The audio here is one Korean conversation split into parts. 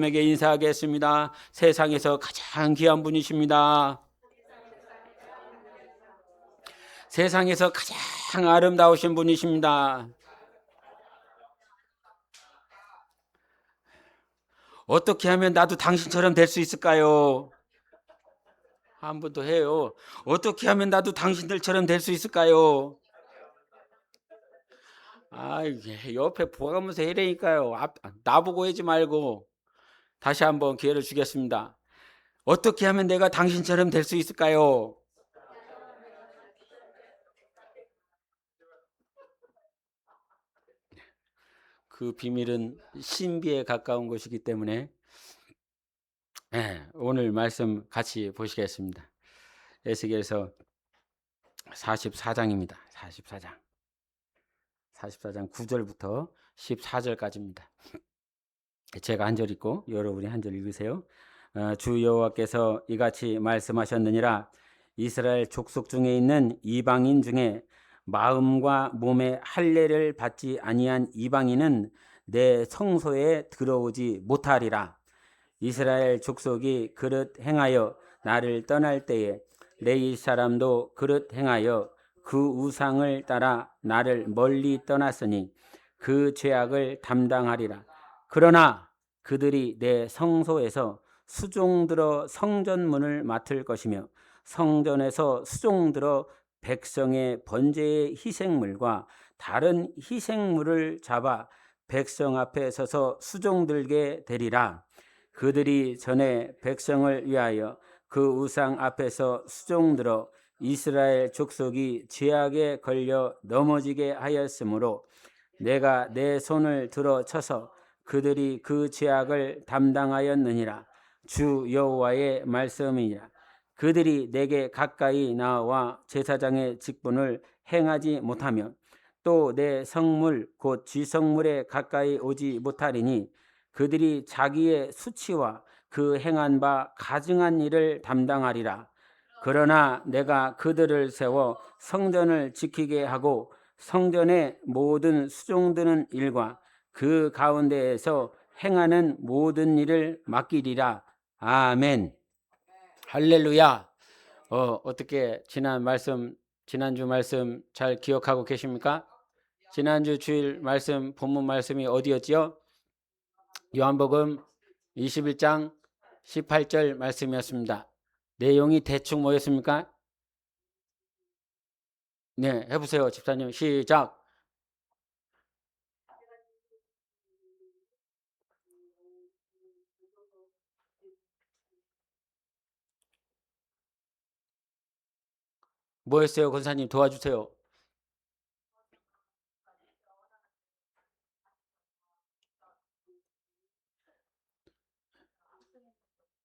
에게 인사하겠습니다. 세상에서 가장 귀한 분이십니다. 세상에서 가장 아름다우신 분이십니다. 어떻게 하면 나도 당신처럼 될 수 있을까요? 한 번 더 해요. 어떻게 하면 나도 당신들처럼 될 수 있을까요? 이게 옆에 보가면서 해라니까요. 나보고 하지 말고 다시 한번 기회를 주겠습니다. 어떻게 하면 내가 당신처럼 될 수 있을까요? 그 비밀은 신비에 가까운 것이기 때문에 오늘 말씀 같이 보시겠습니다. 에스겔서 44장입니다. 44장. 44장 9절부터 14절까지입니다. 제가 한 절 읽고 여러분이 한 절 읽으세요. 주 여호와께서 이같이 말씀하셨느니라. 이스라엘 족속 중에 있는 이방인 중에 마음과 몸의 할례를 받지 아니한 이방인은 내 성소에 들어오지 못하리라. 이스라엘 족속이 그릇 행하여 나를 떠날 때에 레위 사람도 그릇 행하여 그 우상을 따라 나를 멀리 떠났으니 그 죄악을 담당하리라. 그러나 그들이 내 성소에서 수종들어 성전문을 맡을 것이며 성전에서 수종들어 백성의 번제의 희생물과 다른 희생물을 잡아 백성 앞에 서서 수종들게 되리라. 그들이 전에 백성을 위하여 그 우상 앞에서 수종들어 이스라엘 족속이 죄악에 걸려 넘어지게 하였으므로 내가 내 손을 들어 쳐서 그들이 그 죄악을 담당하였느니라. 주 여호와의 말씀이니라. 그들이 내게 가까이 나와 제사장의 직분을 행하지 못하며 또 내 성물 곧 쥐성물에 가까이 오지 못하리니 그들이 자기의 수치와 그 행한 바 가증한 일을 담당하리라. 그러나 내가 그들을 세워 성전을 지키게 하고 성전의 모든 수종드는 일과 그 가운데에서 행하는 모든 일을 맡기리라. 아멘. 할렐루야. 어떻게 지난주 말씀 잘 기억하고 계십니까? 지난주 주일 말씀 본문 말씀이 어디였지요? 요한복음 21장 18절 말씀이었습니다. 내용이 대충 뭐였습니까? 네, 해보세요. 집사님. 시작. 뭐였어요? 권사님 도와주세요.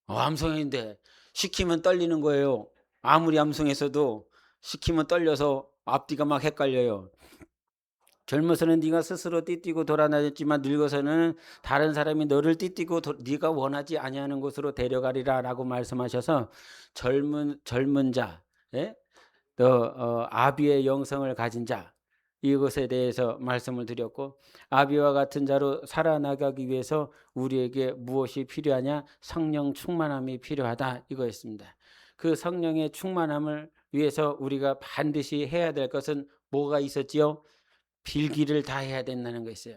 암송인데 시키면 떨리는 거예요. 아무리 암송했어도 시키면 떨려서 앞뒤가 막 헷갈려요. 젊어서는 네가 스스로 띠뛰고 돌아다녔지만 늙어서는 다른 사람이 너를 띠뛰고 네가 원하지 아니하는 곳으로 데려가리라라고 말씀하셔서 젊은 자, 예? 아비의 영성을 가진 자, 이것에 대해서 말씀을 드렸고, 아비와 같은 자로 살아나가기 위해서 우리에게 무엇이 필요하냐? 성령 충만함이 필요하다, 이거였습니다. 그 성령의 충만함을 위해서 우리가 반드시 해야 될 것은 뭐가 있었지요? 빌기를 다 해야 된다는 거 있어요.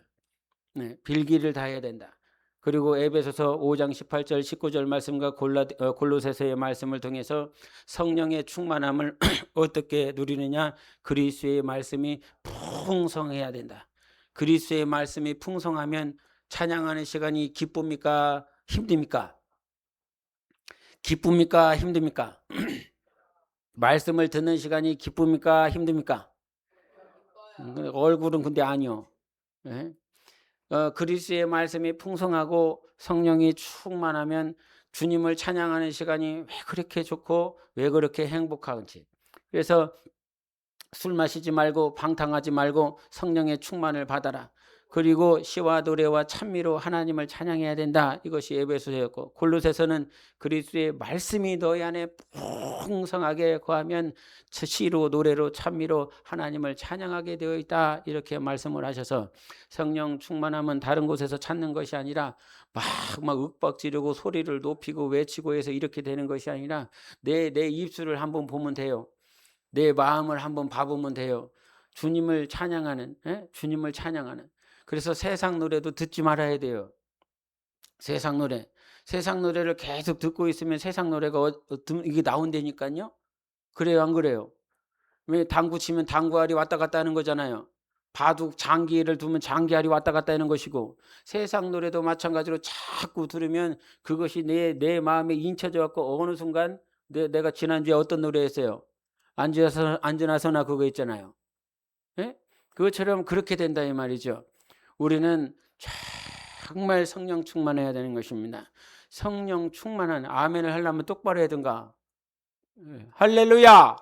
네, 빌기를 다 해야 된다. 그리고 에베소서 5장 18절 19절 말씀과 골로새서의 말씀을 통해서 성령의 충만함을 어떻게 누리느냐? 그리스도의 말씀이 풍성해야 된다. 그리스도의 말씀이 풍성하면 찬양하는 시간이 기쁩니까? 힘듭니까? 기쁩니까? 힘듭니까? 말씀을 듣는 시간이 기쁩니까? 힘듭니까? 얼굴은 근데 아니요. 네? 그리스도의 말씀이 풍성하고 성령이 충만하면 주님을 찬양하는 시간이 왜 그렇게 좋고 왜 그렇게 행복한지. 그래서 술 마시지 말고 방탕하지 말고 성령의 충만을 받아라. 그리고 시와 노래와 찬미로 하나님을 찬양해야 된다. 이것이 에베소서였고, 골로새서는 그리스도의 말씀이 너희 안에 풍성하게 거하면 시로 노래로 찬미로 하나님을 찬양하게 되어 있다. 이렇게 말씀을 하셔서 성령 충만함은 다른 곳에서 찾는 것이 아니라 막 윽박 지르고 소리를 높이고 외치고 해서 이렇게 되는 것이 아니라 내 입술을 한번 보면 돼요. 내 마음을 한번 봐보면 돼요. 주님을 찬양하는, 주님을 찬양하는. 그래서 세상 노래도 듣지 말아야 돼요. 세상 노래를 계속 듣고 있으면 세상 노래가 이게 나온다니까요. 그래요, 안 그래요? 왜 당구 치면 당구알이 왔다 갔다 하는 거잖아요. 바둑 장기를 두면 장기알이 왔다 갔다 하는 것이고, 세상 노래도 마찬가지로 자꾸 들으면 그것이 내 마음에 인쳐져 갖고 어느 순간 내가 지난주에 어떤 노래 했어요? 안전하서나 그거 있잖아요. 예? 그것처럼 그렇게 된다 이 말이죠. 우리는 정말 성령 충만해야 되는 것입니다. 성령 충만한 아멘을 하려면 똑바로 해든가. 할렐루야.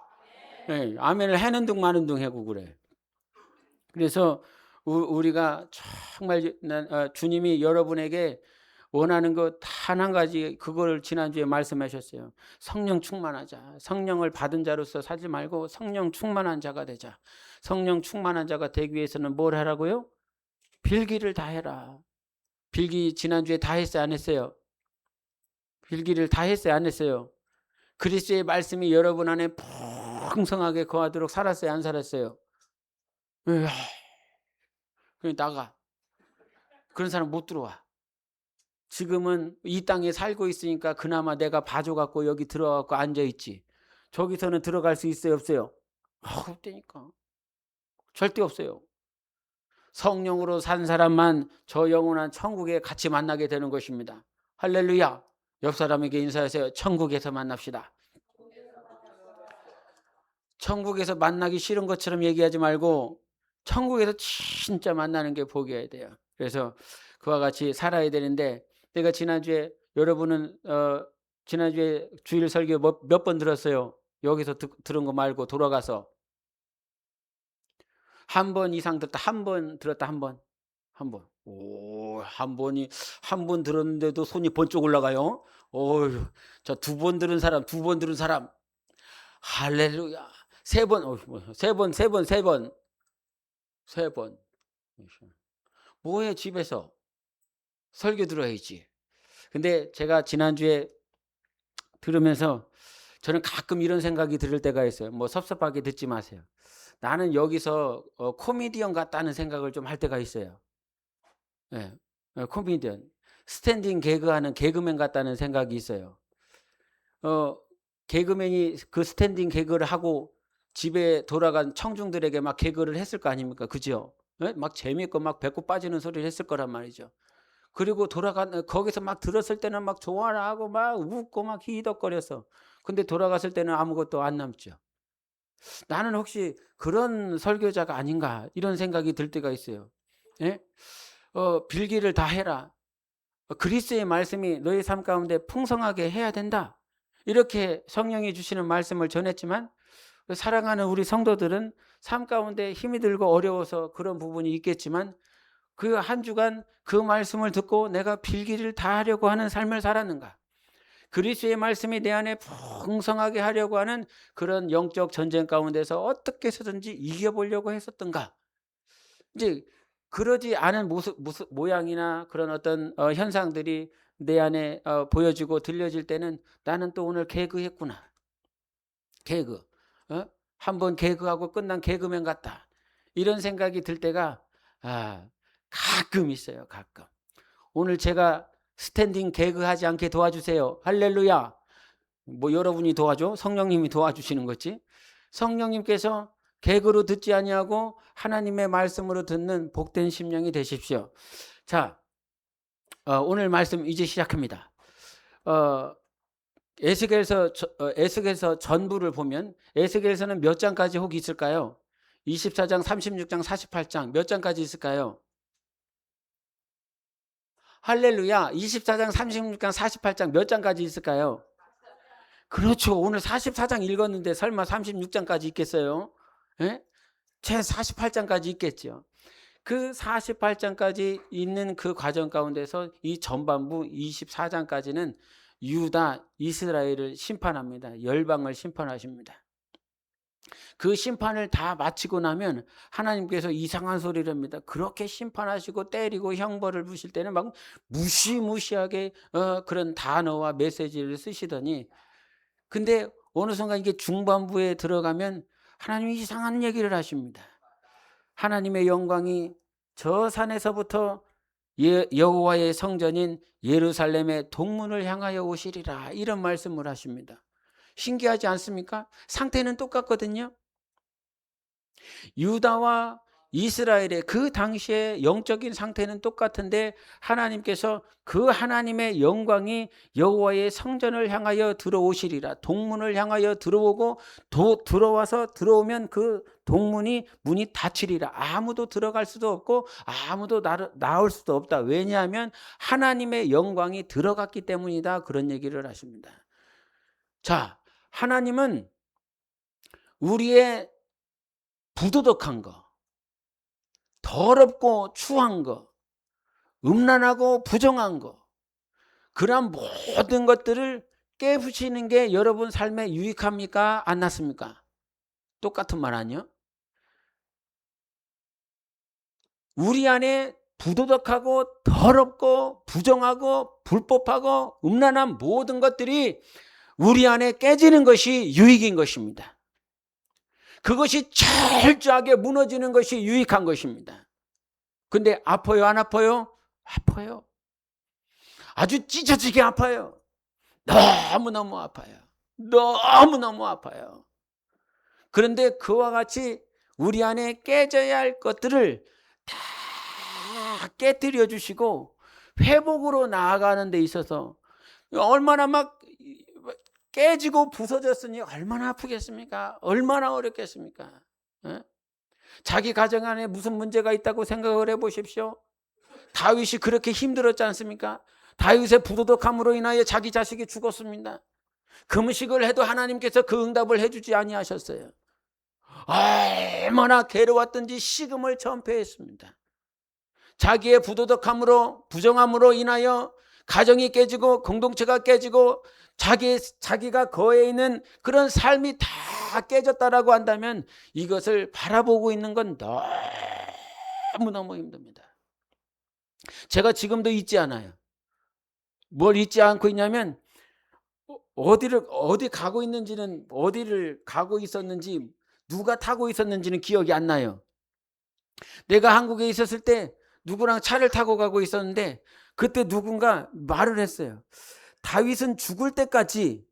아멘을 해는 둥 마는 둥 하고 그래. 그래서 우리가 정말 주님이 여러분에게 원하는 것 단 한 가지, 그걸 지난주에 말씀하셨어요. 성령 충만하자. 성령을 받은 자로서 살지 말고 성령 충만한 자가 되자. 성령 충만한 자가 되기 위해서는 뭘 하라고요? 빌기를 다 해라. 빌기 지난주에 다 했어요, 안 했어요? 빌기를 다 했어요, 안 했어요? 그리스도의 말씀이 여러분 안에 풍성하게 거하도록 살았어요, 안 살았어요? 그냥 나가. 그런 사람 못 들어와. 지금은 이 땅에 살고 있으니까 그나마 내가 봐줘갖고 여기 들어가고 앉아있지. 저기서는 들어갈 수 있어요, 없어요? 없다니까. 절대 없어요. 성령으로 산 사람만 저 영원한 천국에 같이 만나게 되는 것입니다. 할렐루야. 옆 사람에게 인사하세요. 천국에서 만납시다. 천국에서 만나기 싫은 것처럼 얘기하지 말고 천국에서 진짜 만나는 게 복이어야 돼요. 그래서 그와 같이 살아야 되는데, 내가 지난주에 여러분은 지난주에 주일 설교 몇 번 들었어요? 여기서 들은 거 말고 돌아가서 한 번 이상 들었다. 한 번 들었다. 한 번. 오, 한 번 들었는데도 손이 번쩍 올라가요. 어휴, 저 두 번 들은 사람. 할렐루야. 세 번. 뭐해, 집에서 설교 들어야지. 근데 제가 지난주에 들으면서 저는 가끔 이런 생각이 들을 때가 있어요. 뭐 섭섭하게 듣지 마세요. 나는 여기서 코미디언 같다는 생각을 좀 할 때가 있어요. 예, 코미디언. 스탠딩 개그하는 개그맨 같다는 생각이 있어요. 개그맨이 그 스탠딩 개그를 하고 집에 돌아간 청중들에게 막 개그를 했을 거 아닙니까? 그죠? 예? 막 재미있고 막 배꼽 빠지는 소리를 했을 거란 말이죠. 그리고 거기서 막 들었을 때는 막 좋아라 하고 막 웃고 막 히덕거렸어. 근데 돌아갔을 때는 아무것도 안 남죠. 나는 혹시 그런 설교자가 아닌가 이런 생각이 들 때가 있어요. 예? 빌기를 다 해라. 그리스도의 말씀이 너희 삶 가운데 풍성하게 해야 된다. 이렇게 성령이 주시는 말씀을 전했지만, 사랑하는 우리 성도들은 삶 가운데 힘이 들고 어려워서 그런 부분이 있겠지만, 그 한 주간 그 말씀을 듣고 내가 빌기를 다 하려고 하는 삶을 살았는가? 그리스도의 말씀이 내 안에 풍성하게 하려고 하는 그런 영적 전쟁 가운데서 어떻게 해서든지 이겨보려고 했었던가? 이제 그러지 않은 모양이나 그런 어떤 현상들이 내 안에 보여지고 들려질 때는 나는 또 오늘 개그했구나. 개그. 한번 개그하고 끝난 개그맨 같다. 이런 생각이 들 때가 가끔 있어요. 가끔. 오늘 제가 스탠딩 개그하지 않게 도와주세요. 할렐루야. 뭐 여러분이 도와줘? 성령님이 도와주시는 거지. 성령님께서 개그로 듣지 아니하고 하나님의 말씀으로 듣는 복된 심령이 되십시오. 자, 오늘 말씀 이제 시작합니다. 에스겔서 전부를 보면 에스겔서는 몇 장까지 혹 있을까요? 24장, 36장, 48장 몇 장까지 있을까요? 할렐루야. 24장, 36장, 48장 몇 장까지 있을까요? 그렇죠. 오늘 44장 읽었는데 설마 36장까지 있겠어요? 예? 제 48장까지 있겠죠. 그 48장까지 있는 그 과정 가운데서 이 전반부 24장까지는 유다, 이스라엘을 심판합니다. 열방을 심판하십니다. 그 심판을 다 마치고 나면 하나님께서 이상한 소리를 합니다. 그렇게 심판하시고 때리고 형벌을 부실 때는 막 무시무시하게 그런 단어와 메시지를 쓰시더니, 근데 어느 순간 이게 중반부에 들어가면 하나님이 이상한 얘기를 하십니다. 하나님의 영광이 저 산에서부터 여호와의 성전인 예루살렘의 동문을 향하여 오시리라, 이런 말씀을 하십니다. 신기하지 않습니까? 상태는 똑같거든요. 유다와 이스라엘의 그 당시의 영적인 상태는 똑같은데 하나님께서 그 하나님의 영광이 여호와의 성전을 향하여 들어오시리라, 동문을 향하여 들어오고 들어오면 그 동문이 문이 닫히리라. 아무도 들어갈 수도 없고 아무도 나올 수도 없다. 왜냐하면 하나님의 영광이 들어갔기 때문이다. 그런 얘기를 하십니다. 자, 하나님은 우리의 부도덕한 거, 더럽고 추한 거, 음란하고 부정한 거, 그런 모든 것들을 깨부시는 게 여러분 삶에 유익합니까? 안 낫습니까? 똑같은 말 아니요? 우리 안에 부도덕하고 더럽고 부정하고 불법하고 음란한 모든 것들이 우리 안에 깨지는 것이 유익인 것입니다. 그것이 철저하게 무너지는 것이 유익한 것입니다. 근데 아파요, 안 아파요? 아파요. 아주 찢어지게 아파요. 너무너무 아파요. 너무너무 아파요. 그런데 그와 같이 우리 안에 깨져야 할 것들을 다 깨뜨려 주시고 회복으로 나아가는 데 있어서 얼마나 막 깨지고 부서졌으니 얼마나 아프겠습니까? 얼마나 어렵겠습니까? 자기 가정 안에 무슨 문제가 있다고 생각을 해보십시오. 다윗이 그렇게 힘들었지 않습니까? 다윗의 부도덕함으로 인하여 자기 자식이 죽었습니다. 금식을 해도 하나님께서 그 응답을 해주지 아니하셨어요. 얼마나 괴로웠던지 식음을 전폐했습니다. 자기의 부도덕함으로, 부정함으로 인하여 가정이 깨지고 공동체가 깨지고 자기가 거해 있는 그런 삶이 다 깨졌다라고 한다면 이것을 바라보고 있는 건 너무너무 힘듭니다. 제가 지금도 잊지 않아요. 뭘 잊지 않고 있냐면 어디 가고 있는지는, 어디를 가고 있었는지, 누가 타고 있었는지는 기억이 안 나요. 내가 한국에 있었을 때 누구랑 차를 타고 가고 있었는데 그때 누군가 말을 했어요. 다윗은 죽을 때까지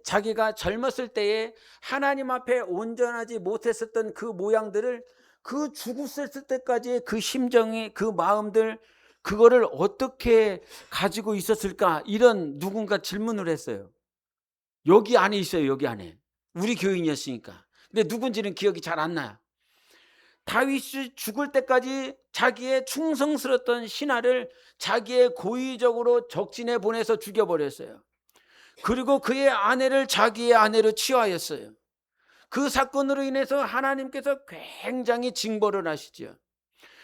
자기가 젊었을 때에 하나님 앞에 온전하지 못했었던 그 모양들을, 그 죽었을 때까지의 그 심정이, 그 마음들, 그거를 어떻게 가지고 있었을까, 이런 누군가 질문을 했어요. 여기 안에 있어요. 여기 안에. 우리 교인이었으니까. 근데 누군지는 기억이 잘 안 나요. 다윗이 죽을 때까지 자기의 충성스러웠던 신하를 자기의 고의적으로 적진에 보내서 죽여버렸어요. 그리고 그의 아내를 자기의 아내로 취하였어요. 그 사건으로 인해서 하나님께서 굉장히 징벌을 하시죠.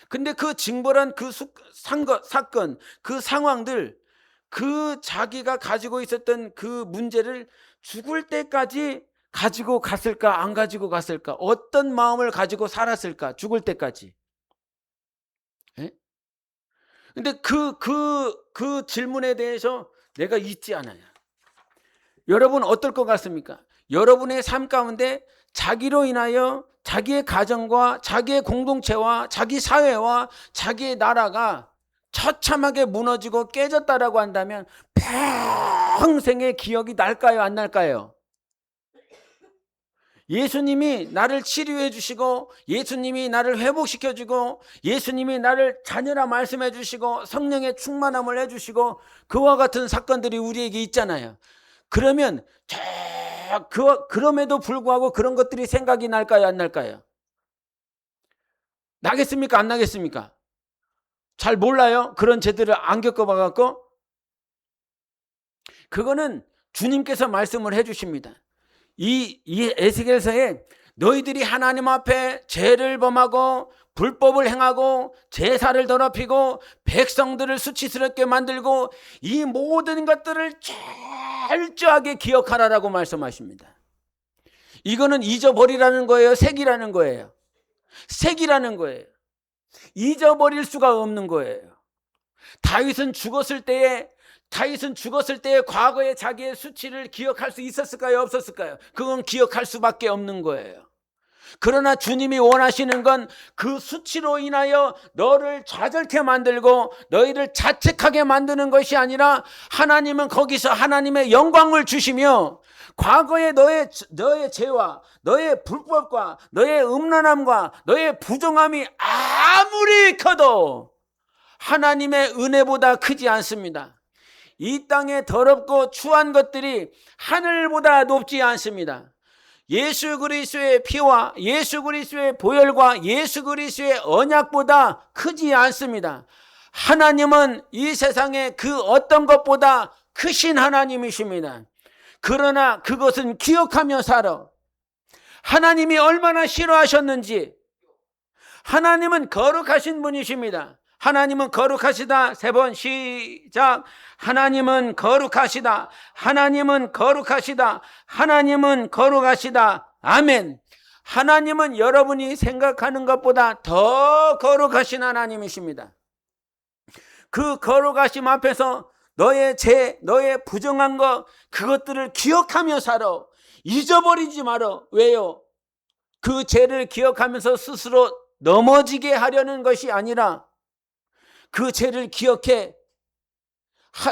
근데 그 징벌한 그 사건, 그 상황들, 그 자기가 가지고 있었던 그 문제를 죽을 때까지 가지고 갔을까, 안 가지고 갔을까, 어떤 마음을 가지고 살았을까, 죽을 때까지. 예? 근데 그 질문에 대해서 내가 잊지 않아요. 여러분 어떨 것 같습니까? 여러분의 삶 가운데 자기로 인하여 자기의 가정과 자기의 공동체와 자기 사회와 자기의 나라가 처참하게 무너지고 깨졌다라고 한다면 평생의 기억이 날까요, 안 날까요? 예수님이 나를 치료해 주시고, 예수님이 나를 회복시켜 주고, 예수님이 나를 자녀라 말씀해 주시고, 성령의 충만함을 해 주시고, 그와 같은 사건들이 우리에게 있잖아요. 그러면 그럼에도 불구하고 그런 것들이 생각이 날까요, 안 날까요? 나겠습니까, 안 나겠습니까? 잘 몰라요. 그런 제들을 안 겪어봐 갖고. 그거는 주님께서 말씀을 해 주십니다. 이 에스겔서에 너희들이 하나님 앞에 죄를 범하고 불법을 행하고 제사를 더럽히고 백성들을 수치스럽게 만들고 이 모든 것들을 철저하게 기억하라라고 말씀하십니다. 이거는 잊어버리라는 거예요? 색이라는 거예요? 색이라는 거예요. 잊어버릴 수가 없는 거예요. 다윗은 죽었을 때에 과거의 자기의 수치를 기억할 수 있었을까요? 없었을까요? 그건 기억할 수밖에 없는 거예요. 그러나 주님이 원하시는 건 그 수치로 인하여 너를 좌절케 만들고 너희를 자책하게 만드는 것이 아니라, 하나님은 거기서 하나님의 영광을 주시며 과거의 너의 죄와 너의 불법과 너의 음란함과 너의 부정함이 아무리 커도 하나님의 은혜보다 크지 않습니다. 이 땅에 더럽고 추한 것들이 하늘보다 높지 않습니다. 예수 그리스도의 피와 예수 그리스도의 보혈과 예수 그리스도의 언약보다 크지 않습니다. 하나님은 이 세상에 그 어떤 것보다 크신 하나님이십니다. 그러나 그것은 기억하며 살아. 하나님이 얼마나 싫어하셨는지. 하나님은 거룩하신 분이십니다. 하나님은 거룩하시다. 3번 시작. 하나님은 거룩하시다. 하나님은 거룩하시다. 하나님은 거룩하시다. 아멘. 하나님은 여러분이 생각하는 것보다 더 거룩하신 하나님이십니다. 그 거룩하심 앞에서 너의 죄, 너의 부정한 것, 그것들을 기억하며 살아. 잊어버리지 마라. 왜요? 그 죄를 기억하면서 스스로 넘어지게 하려는 것이 아니라, 그 죄를 기억해.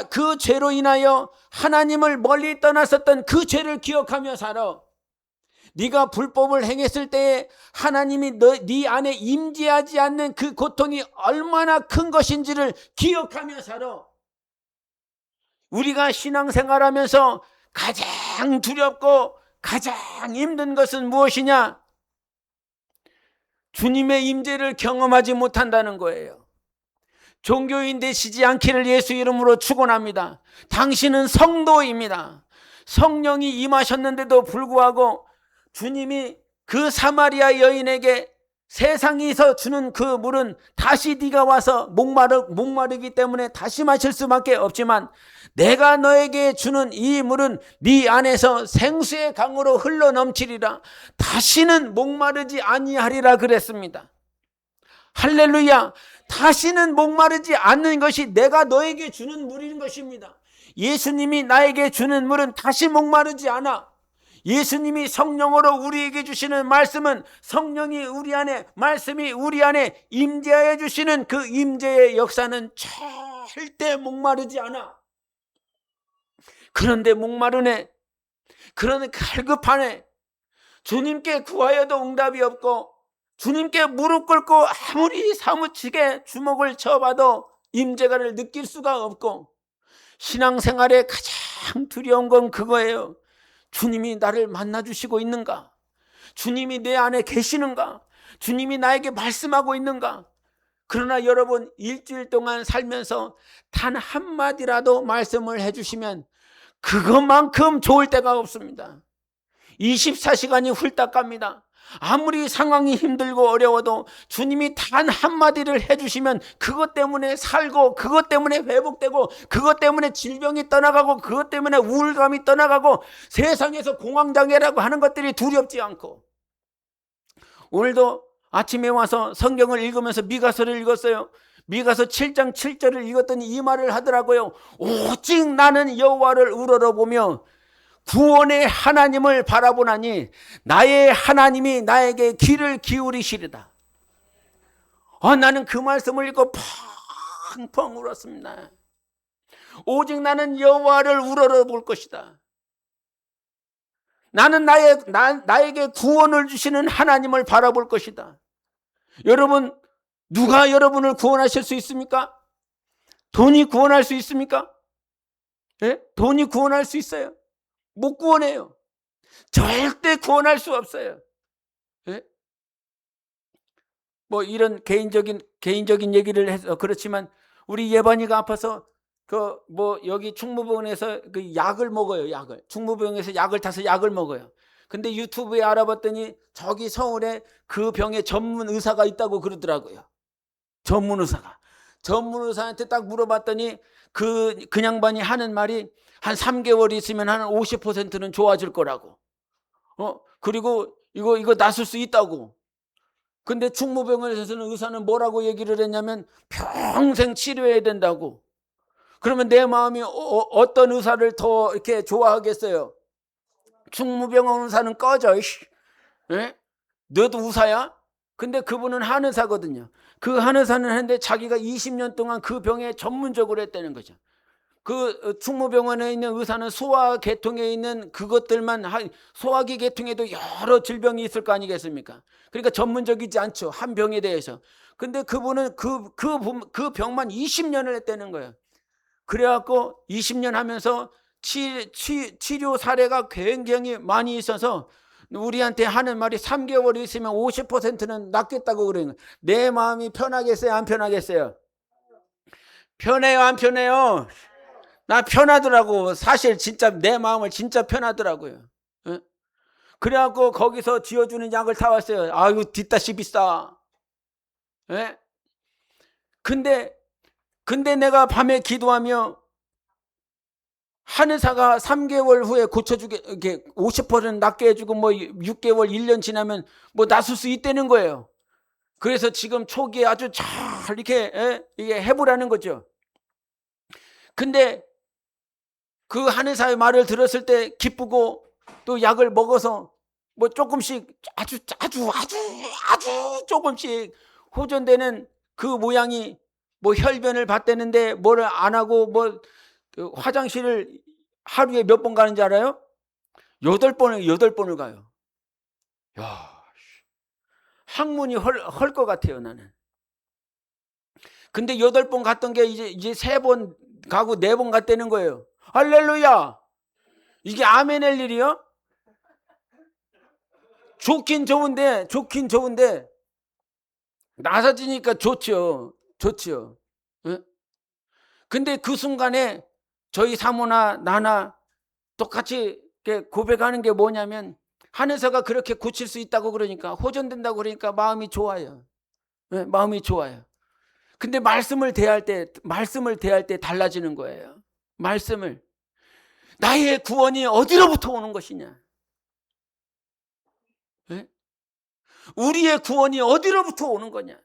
그 죄로 인하여 하나님을 멀리 떠났었던 그 죄를 기억하며 살아. 네가 불법을 행했을 때에 하나님이 네 안에 임재하지 않는 그 고통이 얼마나 큰 것인지를 기억하며 살아. 우리가 신앙생활하면서 가장 두렵고 가장 힘든 것은 무엇이냐? 주님의 임재를 경험하지 못한다는 거예요. 종교인 되시지 않기를 예수 이름으로 축원합니다. 당신은 성도입니다. 성령이 임하셨는데도 불구하고 주님이 그 사마리아 여인에게 세상에서 주는 그 물은 다시 네가 와서 목마르기 때문에 다시 마실 수밖에 없지만, 내가 너에게 주는 이 물은 네 안에서 생수의 강으로 흘러넘치리라. 다시는 목마르지 아니하리라 그랬습니다. 할렐루야. 다시는 목마르지 않는 것이 내가 너에게 주는 물인 것입니다. 예수님이 나에게 주는 물은 다시 목마르지 않아. 예수님이 성령으로 우리에게 주시는 말씀은 성령이 우리 안에, 말씀이 우리 안에 임재하여 주시는 그 임재의 역사는 절대 목마르지 않아. 그런데 목마르네. 그러는 갈급하네. 주님께 구하여도 응답이 없고, 주님께 무릎 꿇고 아무리 사무치게 주먹을 쳐봐도 임재가를 느낄 수가 없고, 신앙생활에 가장 두려운 건 그거예요. 주님이 나를 만나주시고 있는가? 주님이 내 안에 계시는가? 주님이 나에게 말씀하고 있는가? 그러나 여러분, 일주일 동안 살면서 단 한마디라도 말씀을 해주시면 그것만큼 좋을 때가 없습니다. 24시간이 훌딱 갑니다. 아무리 상황이 힘들고 어려워도 주님이 단 한마디를 해주시면 그것 때문에 살고, 그것 때문에 회복되고, 그것 때문에 질병이 떠나가고, 그것 때문에 우울감이 떠나가고, 세상에서 공황장애라고 하는 것들이 두렵지 않고. 오늘도 아침에 와서 성경을 읽으면서 미가서를 읽었어요. 미가서 7장 7절을 읽었더니 이 말을 하더라고요. 오직 나는 여호와를 우러러보며 구원의 하나님을 바라보나니 나의 하나님이 나에게 귀를 기울이시리다. 나는 그 말씀을 읽고 펑펑 울었습니다. 오직 나는 여호와를 우러러볼 것이다. 나는 나에게 구원을 주시는 하나님을 바라볼 것이다. 여러분, 누가 여러분을 구원하실 수 있습니까? 돈이 구원할 수 있습니까? 예? 돈이 구원할 수 있어요? 못 구원해요. 절대 구원할 수 없어요. 예? 뭐 이런 개인적인 얘기를 해서 그렇지만, 우리 예반이가 아파서 여기 충무병원에서 그 약을 먹어요. 충무병원에서 약을 타서 약을 먹어요. 근데 유튜브에 알아봤더니 저기 서울에 그 병의 전문 의사가 있다고 그러더라고요. 전문 의사가. 전문 의사한테 딱 물어봤더니 그 양반이 하는 말이 한 3개월 있으면 한 50%는 좋아질 거라고. 그리고 이거 낫을 수 있다고. 근데 충무병원에서는 의사는 뭐라고 얘기를 했냐면 평생 치료해야 된다고. 그러면 내 마음이 어떤 의사를 더 이렇게 좋아하겠어요? 충무병원 의사는 꺼져. 예? 너도 의사야? 근데 그분은 한의사거든요. 그 한의사는 했는데 자기가 20년 동안 그 병에 전문적으로 했다는 거죠. 그 충무병원에 있는 의사는 소화계통에 있는 그것들만 소화기 계통에도 여러 질병이 있을 거 아니겠습니까? 그러니까 전문적이지 않죠. 한 병에 대해서. 근데 그분은 그 병만 20년을 했다는 거예요. 그래갖고 20년 하면서 치료 사례가 굉장히 많이 있어서 우리한테 하는 말이 3개월 있으면 50%는 낫겠다고 그러는 거예요. 내 마음이 편하겠어요? 안 편하겠어요? 편해요? 안 편해요? 나 편하더라고. 사실 진짜 내 마음을 진짜 편하더라고요. 예? 그래갖고 거기서 지어주는 약을 사왔어요. 아유 뒷다시 비싸. 예? 근데 내가 밤에 기도하며 한의사가 3개월 후에 고쳐주게, 이렇게 50% 낫게 해주고 뭐 6개월, 1년 지나면 뭐 낫을 수 있다는 거예요. 그래서 지금 초기에 아주 잘 이렇게 이게 해보라는 거죠. 근데 그 한의사의 말을 들었을 때 기쁘고 또 약을 먹어서 뭐 조금씩 아주 조금씩 호전되는 그 모양이 뭐 혈변을 봤다는데 뭐를 안 하고 뭐 화장실을 하루에 몇 번 가는지 알아요? 8번을 가요. 야, 학문이 헐 것 같아요, 나는. 근데 8번 갔던 게 이제 3번 가고 4번 갔다는 거예요. 할렐루야! 이게 아멘할 일이요? 좋긴 좋은데 나서지니까 좋죠. 예? 근데 그 순간에 저희 사모나 나나 똑같이 고백하는 게 뭐냐면 한의사가 그렇게 고칠 수 있다고 그러니까 호전된다고 그러니까 마음이 좋아요. 네, 마음이 좋아요. 근데 말씀을 대할 때 달라지는 거예요. 말씀을. 나의 구원이 어디로부터 오는 것이냐? 네? 우리의 구원이 어디로부터 오는 거냐?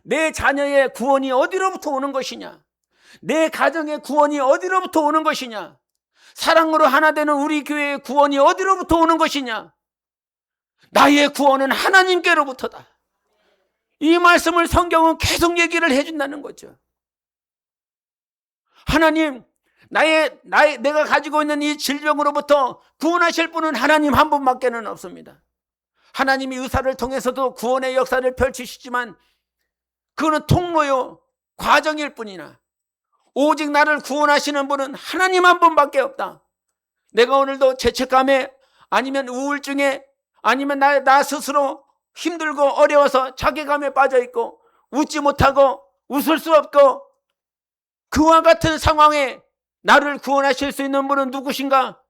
내 자녀의 구원이 어디로부터 오는 것이냐? 내 가정의 구원이 어디로부터 오는 것이냐? 사랑으로 하나 되는 우리 교회의 구원이 어디로부터 오는 것이냐? 나의 구원은 하나님께로부터다. 이 말씀을 성경은 계속 얘기를 해준다는 거죠. 하나님, 내가 가지고 있는 이 질병으로부터 구원하실 분은 하나님 한 분밖에는 없습니다. 하나님이 의사를 통해서도 구원의 역사를 펼치시지만 그거는 통로요, 과정일 뿐이나 오직 나를 구원하시는 분은 하나님 한 분밖에 없다. 내가 오늘도 죄책감에 아니면 우울증에 아니면 나 스스로 힘들고 어려워서 자괴감에 빠져있고 웃지 못하고 웃을 수 없고 그와 같은 상황에 나를 구원하실 수 있는 분은 누구신가?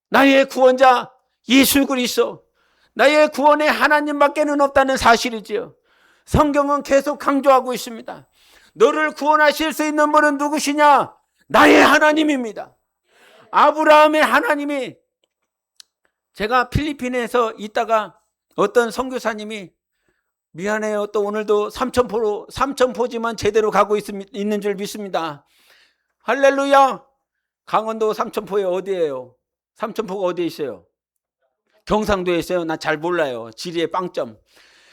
나의 구원자 예수 그리스도, 나의 구원의 하나님밖에는 없다는 사실이지요. 성경은 계속 강조하고 있습니다. 너를 구원하실 수 있는 분은 누구시냐? 나의 하나님입니다. 아브라함의 하나님이. 제가 필리핀에서 있다가 어떤 선교사님이 미안해요, 또 오늘도 삼천포지만 제대로 가고 있는 줄 믿습니다. 할렐루야. 강원도 삼천포에 어디예요? 삼천포가 어디에 있어요? 경상도에 있어요? 나 잘 몰라요, 지리의 빵점.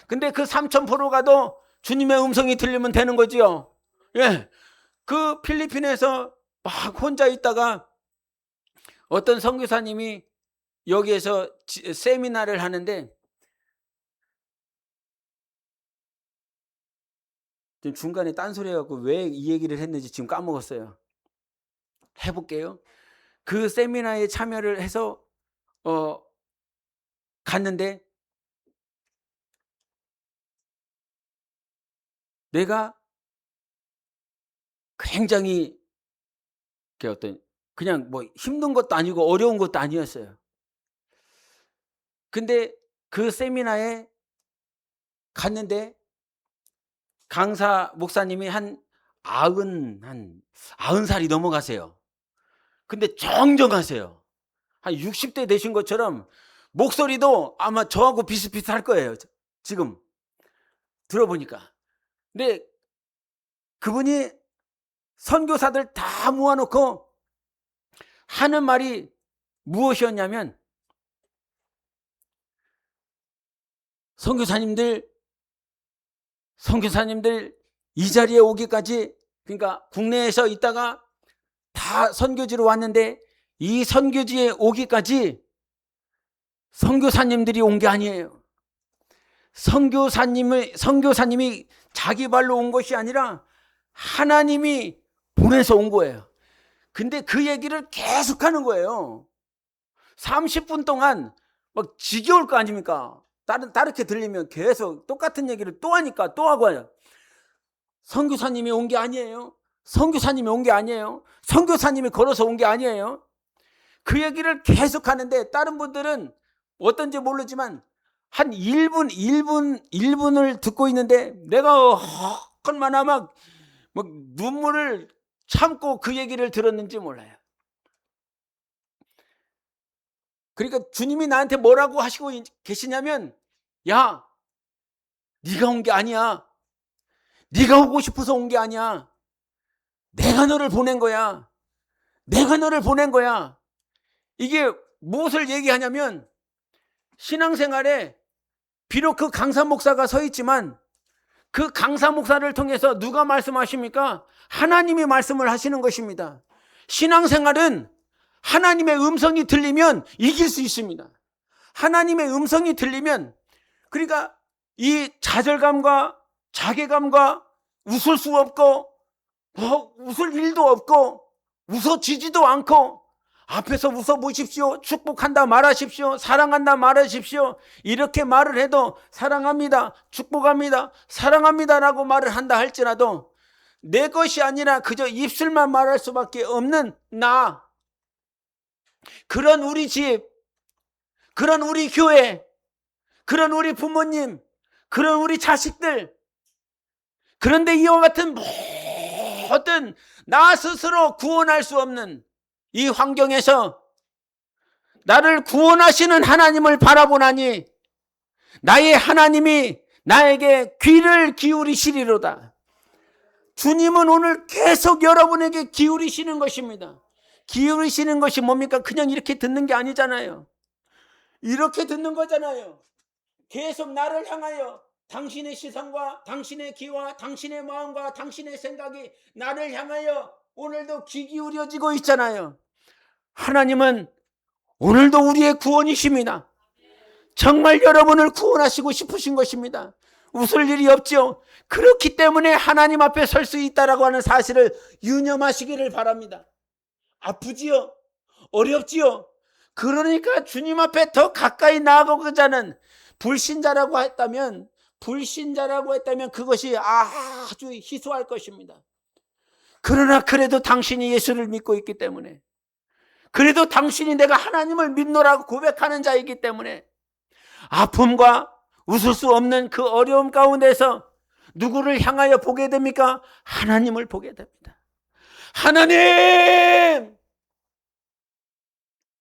근데 그 삼천포로 가도 주님의 음성이 들리면 되는 거지요. 예. 그 필리핀에서 막 혼자 있다가 어떤 선교사님이 여기에서 세미나를 하는데 중간에 딴소리 해갖고 왜 이 얘기를 했는지 지금 까먹었어요. 해볼게요. 그 세미나에 참여를 해서 갔는데 내가 굉장히 그냥 뭐 힘든 것도 아니고 어려운 것도 아니었어요. 근데 그 세미나에 갔는데 강사 목사님이 한 90살이 넘어가세요. 근데 정정하세요. 한 60대 되신 것처럼 목소리도 아마 저하고 비슷비슷할 거예요. 지금 들어보니까. 근데 그분이 선교사들 다 모아놓고 하는 말이 무엇이었냐면, 선교사님들 이 자리에 오기까지, 그러니까 국내에서 있다가 다 선교지로 왔는데 이 선교지에 오기까지 선교사님들이 온 게 아니에요. 선교사님이 자기 발로 온 것이 아니라 하나님이 보내서 온 거예요. 근데 그 얘기를 계속 하는 거예요. 30분 동안 막 지겨울 거 아닙니까? 다르게 들리면 계속 똑같은 얘기를 또 하니까 또 하고 해요. 선교사님이 온 게 아니에요. 선교사님이 온 게 아니에요. 선교사님이 걸어서 온 게 아니에요. 그 얘기를 계속 하는데 다른 분들은 어떤지 모르지만 한 1분을 듣고 있는데 내가 얼마나 막 눈물을 참고 그 얘기를 들었는지 몰라요. 그러니까 주님이 나한테 뭐라고 하시고 계시냐면, 야, 네가 온 게 아니야. 네가 오고 싶어서 온 게 아니야. 내가 너를 보낸 거야. 내가 너를 보낸 거야. 이게 무엇을 얘기하냐면, 신앙생활에 비록 그 강사 목사가 서 있지만 그 강사 목사를 통해서 누가 말씀하십니까? 하나님이 말씀을 하시는 것입니다. 신앙생활은 하나님의 음성이 들리면 이길 수 있습니다. 하나님의 음성이 들리면, 그러니까 이 좌절감과 자괴감과 웃을 수 없고 웃을 일도 없고 웃어지지도 않고 앞에서 웃어보십시오, 축복한다 말하십시오, 사랑한다 말하십시오, 이렇게 말을 해도 사랑합니다, 축복합니다, 사랑합니다라고 말을 한다 할지라도 내 것이 아니라 그저 입술만 말할 수밖에 없는 나, 그런 우리 집, 그런 우리 교회, 그런 우리 부모님, 그런 우리 자식들, 그런데 이와 같은 모든 나 스스로 구원할 수 없는 이 환경에서 나를 구원하시는 하나님을 바라보나니 나의 하나님이 나에게 귀를 기울이시리로다. 주님은 오늘 계속 여러분에게 기울이시는 것입니다. 기울이시는 것이 뭡니까? 그냥 이렇게 듣는 게 아니잖아요. 이렇게 듣는 거잖아요. 계속 나를 향하여 당신의 시선과 당신의 귀와 당신의 마음과 당신의 생각이 나를 향하여 오늘도 귀 기울여지고 있잖아요. 하나님은 오늘도 우리의 구원이십니다. 정말 여러분을 구원하시고 싶으신 것입니다. 웃을 일이 없죠. 그렇기 때문에 하나님 앞에 설 수 있다라고 하는 사실을 유념하시기를 바랍니다. 아프지요? 어렵지요? 그러니까 주님 앞에 더 가까이 나아가고자 불신자라고 했다면 그것이 아주 희소할 것입니다. 그러나 그래도 당신이 예수를 믿고 있기 때문에, 그래도 당신이 내가 하나님을 믿노라고 고백하는 자이기 때문에 아픔과 웃을 수 없는 그 어려움 가운데서 누구를 향하여 보게 됩니까? 하나님을 보게 됩니다. 하나님!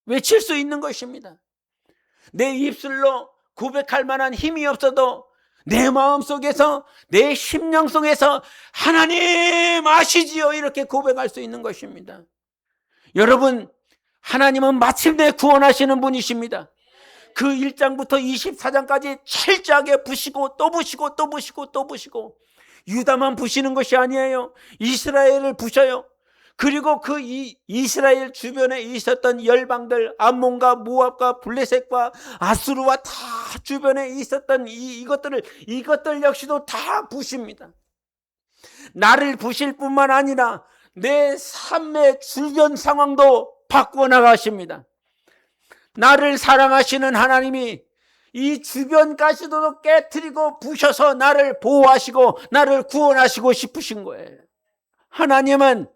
외칠 수 있는 것입니다. 내 입술로 고백할 만한 힘이 없어도 내 마음속에서, 내 심령 속에서 하나님 아시지요, 이렇게 고백할 수 있는 것입니다. 여러분, 하나님은 마침내 구원하시는 분이십니다. 그 1장부터 24장까지 철저하게 부시고 또 부시고 또 부시고 또 부시고, 유다만 부시는 것이 아니에요. 이스라엘을 부셔요. 그리고 그 이스라엘 주변에 있었던 열방들, 암몬과 모압과 블레셋과 아수르와 다 주변에 있었던 이것들 역시도 다 부십니다. 나를 부실 뿐만 아니라 내 삶의 주변 상황도 바꾸어 나가십니다. 나를 사랑하시는 하나님이 이 주변까지도 깨트리고 부셔서 나를 보호하시고 나를 구원하시고 싶으신 거예요. 하나님은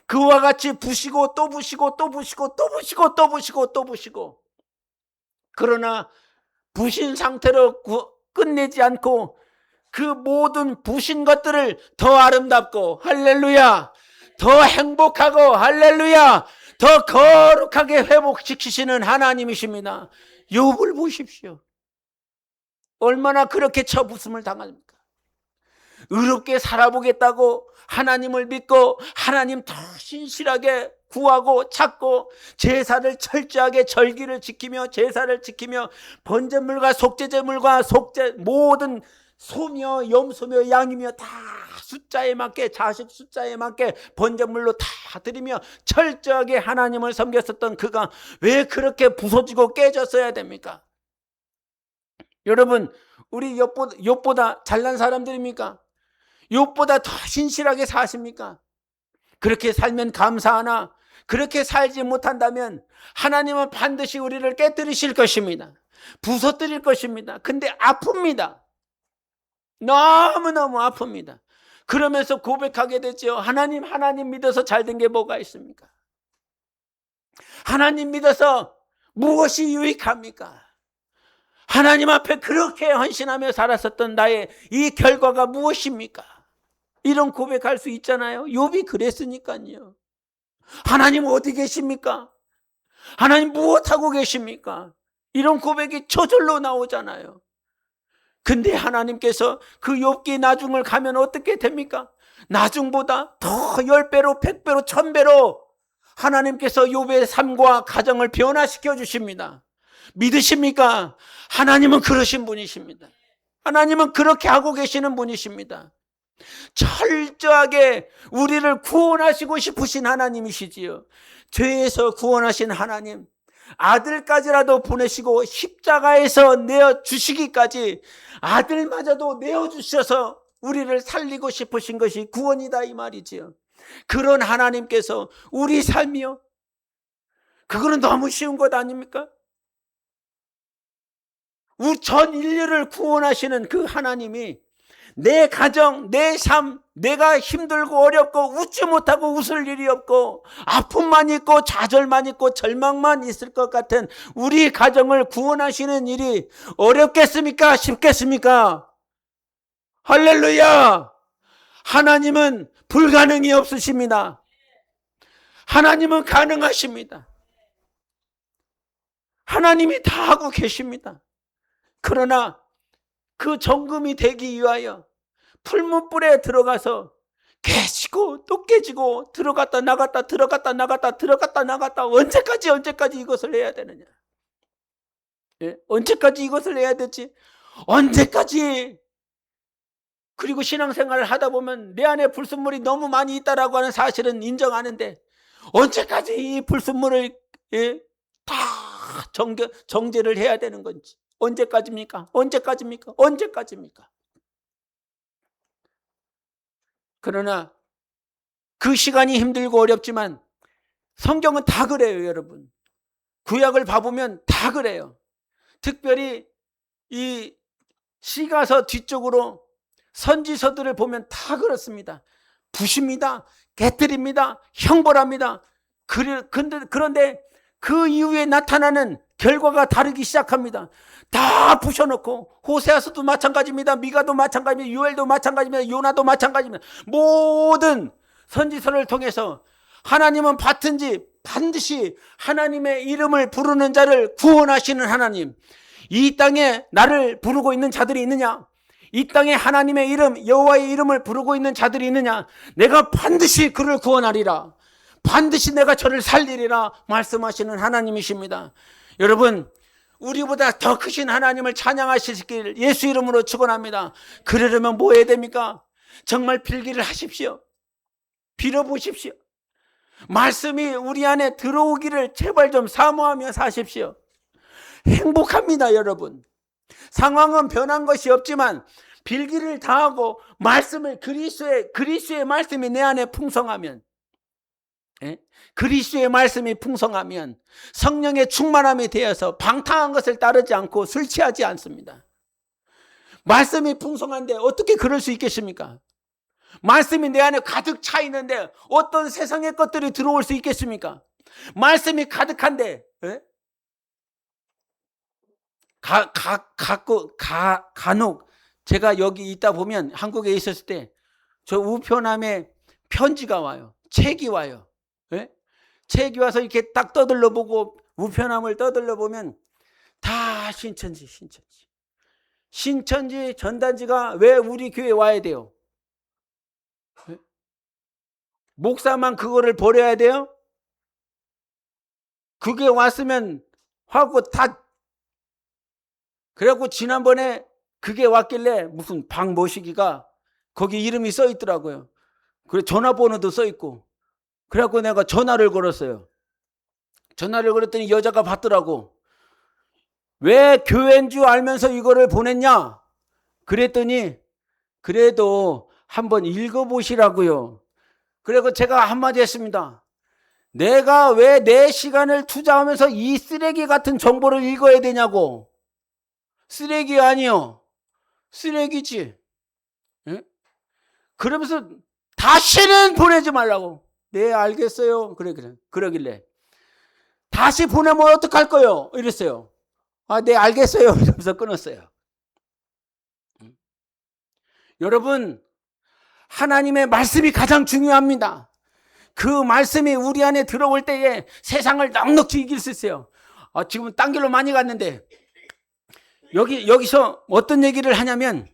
그와 같이 부시고 또 부시고 또 부시고 또 부시고 또 부시고 또 부시고, 그러나 부신 상태로 끝내지 않고 그 모든 부신 것들을 더 아름답고 할렐루야, 더 행복하고 할렐루야, 더 거룩하게 회복시키시는 하나님이십니다. 욥을 보십시오. 얼마나 그렇게 쳐부숨을 당합니까? 의롭게 살아보겠다고 하나님을 믿고 하나님 더 신실하게 구하고 찾고 제사를 철저하게 절기를 지키며 제사를 지키며 번제물과 속죄제물과 모든 소며 염소며 양이며 다 숫자에 맞게 자식 숫자에 맞게 번제물로 다 드리며 철저하게 하나님을 섬겼었던 그가 왜 그렇게 부서지고 깨졌어야 됩니까? 여러분, 우리 욥보다 잘난 사람들입니까? 욥보다 더 신실하게 사십니까? 그렇게 살면 감사하나 그렇게 살지 못한다면 하나님은 반드시 우리를 깨뜨리실 것입니다. 부서뜨릴 것입니다. 근데 아픕니다. 너무너무 아픕니다. 그러면서 고백하게 되죠. 하나님 믿어서 잘된 게 뭐가 있습니까? 하나님 믿어서 무엇이 유익합니까? 하나님 앞에 그렇게 헌신하며 살았었던 나의 이 결과가 무엇입니까? 이런 고백할 수 있잖아요. 욥이 그랬으니까요. 하나님 어디 계십니까? 하나님 무엇하고 계십니까? 이런 고백이 저절로 나오잖아요. 근데 하나님께서 그 욥기 나중을 가면 어떻게 됩니까? 나중보다 더 10배로 100배로 1000배로 하나님께서 욥의 삶과 가정을 변화시켜 주십니다. 믿으십니까? 하나님은 그러신 분이십니다. 하나님은 그렇게 하고 계시는 분이십니다. 철저하게 우리를 구원하시고 싶으신 하나님이시지요. 죄에서 구원하신 하나님, 아들까지라도 보내시고 십자가에서 내어주시기까지 아들마저도 내어주셔서 우리를 살리고 싶으신 것이 구원이다 이 말이지요. 그런 하나님께서 우리 삶이요, 그거는 너무 쉬운 것 아닙니까? 우리 전 인류를 구원하시는 그 하나님이 내 가정, 내 삶, 내가 힘들고 어렵고 웃지 못하고 웃을 일이 없고 아픔만 있고 좌절만 있고 절망만 있을 것 같은 우리 가정을 구원하시는 일이 어렵겠습니까? 쉽겠습니까? 할렐루야! 하나님은 불가능이 없으십니다. 하나님은 가능하십니다. 하나님이 다 하고 계십니다. 그러나 그 정금이 되기 위하여 풀무불에 들어가서 깨지고 또 깨지고 들어갔다 나갔다 들어갔다 나갔다 들어갔다 나갔다 언제까지 이것을 해야 되느냐? 예? 언제까지 이것을 해야 되지? 언제까지? 그리고 신앙생활을 하다 보면 내 안에 불순물이 너무 많이 있다라고 하는 사실은 인정하는데 언제까지 이 불순물을 다 정제를 해야 되는 건지 언제까지입니까? 그러나 그 시간이 힘들고 어렵지만 성경은 다 그래요, 여러분. 구약을 봐보면 다 그래요. 특별히 이 시가서 뒤쪽으로 선지서들을 보면 다 그렇습니다. 부십니다. 깨뜨립니다. 형벌합니다. 그런데 그 이후에 나타나는 결과가 다르기 시작합니다. 다 부셔놓고 호세아서도 마찬가지입니다. 미가도 마찬가지입니다. 요엘도 마찬가지입니다. 요나도 마찬가지입니다. 모든 선지서를 통해서 하나님은 반드시 하나님의 이름을 부르는 자를 구원하시는 하나님. 이 땅에 나를 부르고 있는 자들이 있느냐? 이 땅에 하나님의 이름, 여호와의 이름을 부르고 있는 자들이 있느냐? 내가 반드시 그를 구원하리라. 반드시 내가 저를 살리리라 말씀하시는 하나님이십니다. 여러분, 우리보다 더 크신 하나님을 찬양하시길 예수 이름으로 축원합니다. 그러려면 뭐 해야 됩니까? 정말 필기를 하십시오. 빌어보십시오. 말씀이 우리 안에 들어오기를 제발 좀 사모하며 사십시오. 행복합니다, 여러분. 상황은 변한 것이 없지만 빌기를 다하고 말씀을 그리스도의 말씀이 내 안에 풍성하면, 그리스도의 말씀이 풍성하면 성령의 충만함이 되어서 방탕한 것을 따르지 않고 술 취하지 않습니다. 말씀이 풍성한데 어떻게 그럴 수 있겠습니까? 말씀이 내 안에 가득 차 있는데 어떤 세상의 것들이 들어올 수 있겠습니까? 말씀이 가득한데 간혹 제가 여기 있다 보면 한국에 있었을 때 저 우편함에 편지가 와요. 책이 와요. 예? 책이 와서 이렇게 딱 떠들러 보고 우편함을 떠들러 보면 다 신천지. 신천지 전단지가 왜 우리 교회에 와야 돼요? 예? 목사만 그거를 버려야 돼요? 그게 왔으면 하고 다. 그래갖고 지난번에 그게 왔길래 무슨 박모시기가 거기 이름이 써 있더라고요. 그래 전화번호도 써 있고. 그래갖고 내가 전화를 걸었어요. 전화를 걸었더니 여자가 받더라고. 왜 교회인 줄 알면서 이거를 보냈냐? 그랬더니 그래도 한번 읽어보시라고요. 그리고 제가 한마디 했습니다. 내가 왜 내 시간을 투자하면서 이 쓰레기 같은 정보를 읽어야 되냐고. 쓰레기 아니요. 쓰레기지. 예? 그러면서 다시는 보내지 말라고. 네, 알겠어요. 그래. 그러길래 다시 보내면 어떡할 거요? 이랬어요. 아, 네, 알겠어요. 이러면서 끊었어요. 여러분, 하나님의 말씀이 가장 중요합니다. 그 말씀이 우리 안에 들어올 때에 세상을 넉넉히 이길 수 있어요. 지금 딴 길로 많이 갔는데 여기서 어떤 얘기를 하냐면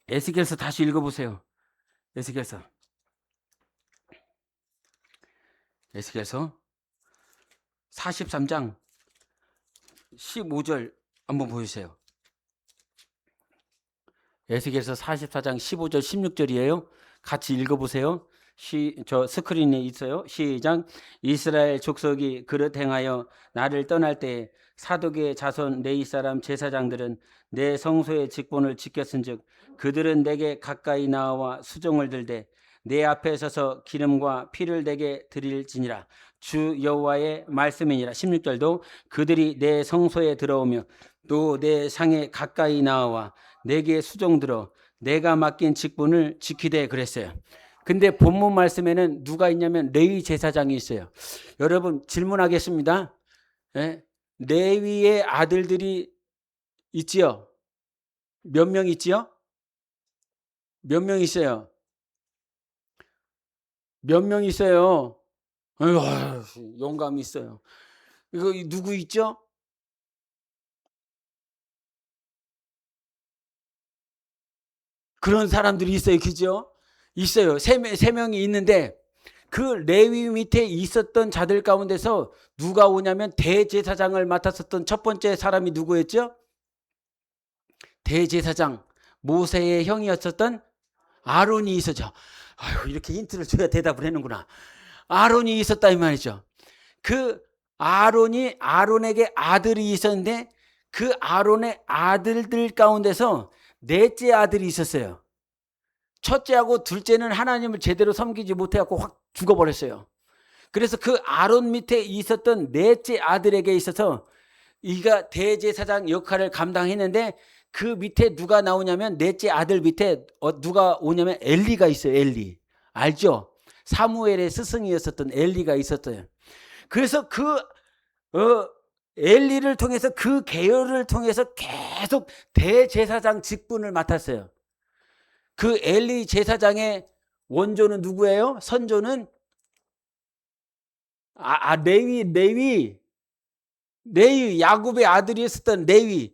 에스겔서 다시 읽어보세요. 에스겔서 43장 15절 한번 보여주세요. 에스겔서 44장 15절 16절이에요. 같이 읽어보세요. 저 스크린에 있어요. 시작. 이스라엘 족속이 그릇 행하여 나를 떠날 때 사독의 자손 레위 사람 제사장들은 내 성소의 직분을 지켰은즉 그들은 내게 가까이 나와 수종을 들되 내 앞에 서서 기름과 피를 내게 드릴지니라. 주 여호와의 말씀이니라. 16절도 그들이 내 성소에 들어오며 또 내 상에 가까이 나와 내게 수종들어 내가 맡긴 직분을 지키되 그랬어요. 근데 본문 말씀에는 누가 있냐면 레위 제사장이 있어요. 여러분 질문하겠습니다. 예? 레위의 아들들이 있지요? 몇 명 있지요? 몇 명 있어요? 몇 명 있어요? 어휴, 영감이 있어요. 이거 누구 있죠? 그런 사람들이 있어요. 그죠? 있어요. 세 명이 있는데 그 레위 밑에 있었던 자들 가운데서 누가 오냐면 대제사장을 맡았었던 첫 번째 사람이 누구였죠? 대제사장 모세의 형이었었던 아론이 있었죠. 아유, 이렇게 힌트를 줘야 대답을 하는구나. 아론이 있었다 이 말이죠. 그 아론에게 아들이 있었는데 그 아론의 아들들 가운데서 넷째 아들이 있었어요. 첫째하고 둘째는 하나님을 제대로 섬기지 못해갖고 확 죽어버렸어요. 그래서 그 아론 밑에 있었던 넷째 아들에게 있어서 이가 대제사장 역할을 감당했는데 그 밑에 누가 나오냐면 넷째 아들 밑에 누가 오냐면 엘리가 있어요. 엘리 알죠? 사무엘의 스승이었었던 엘리가 있었어요. 그래서 엘리를 통해서 그 계열을 통해서 계속 대제사장 직분을 맡았어요. 그 엘리 제사장의 원조는 누구예요? 선조는 레위 야곱의 아들이었었던 레위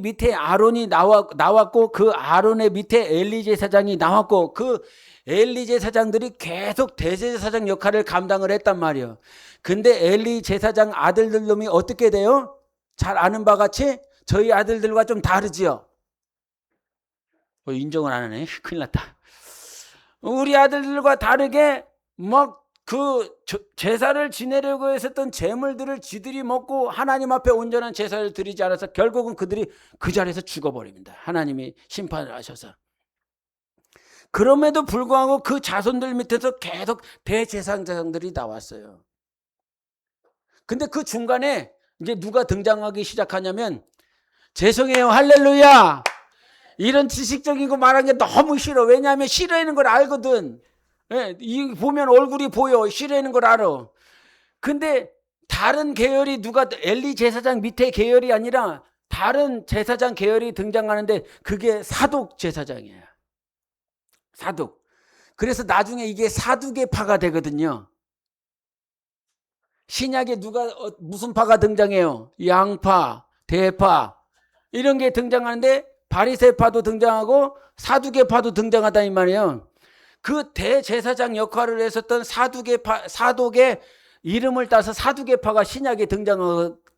밑에 아론이 나왔고 그 아론의 밑에 엘리 제사장이 나왔고 그 엘리 제사장들이 계속 대제사장 역할을 감당을 했단 말이에요. 근데 엘리 제사장 아들들 놈이 어떻게 돼요? 잘 아는 바 같이 저희 아들들과 좀 다르지요. 인정을 안 하네. 큰일 났다. 우리 아들들과 다르게 막 그 제사를 지내려고 했었던 제물들을 지들이 먹고 하나님 앞에 온전한 제사를 드리지 않아서 결국은 그들이 그 자리에서 죽어버립니다. 하나님이 심판을 하셔서. 그럼에도 불구하고 그 자손들 밑에서 계속 대제사장들이 나왔어요. 근데 그 중간에 이제 누가 등장하기 시작하냐면 죄송해요. 할렐루야. 이런 지식적인 거 말하는 게 너무 싫어. 왜냐하면 싫어하는 걸 알거든. 예, 보면 얼굴이 보여. 싫어하는 걸 알아. 근데 다른 계열이 누가 엘리 제사장 밑에 계열이 아니라 다른 제사장 계열이 등장하는데 그게 사독 제사장이에요. 사독. 그래서 나중에 이게 사두개파가 되거든요. 신약에 무슨 파가 등장해요? 양파, 대파 이런 게 등장하는데 바리새파도 등장하고 사두개파도 등장하다 이 말이에요. 그 대제사장 역할을 했었던 사독의 이름을 따서 사두개파가 신약에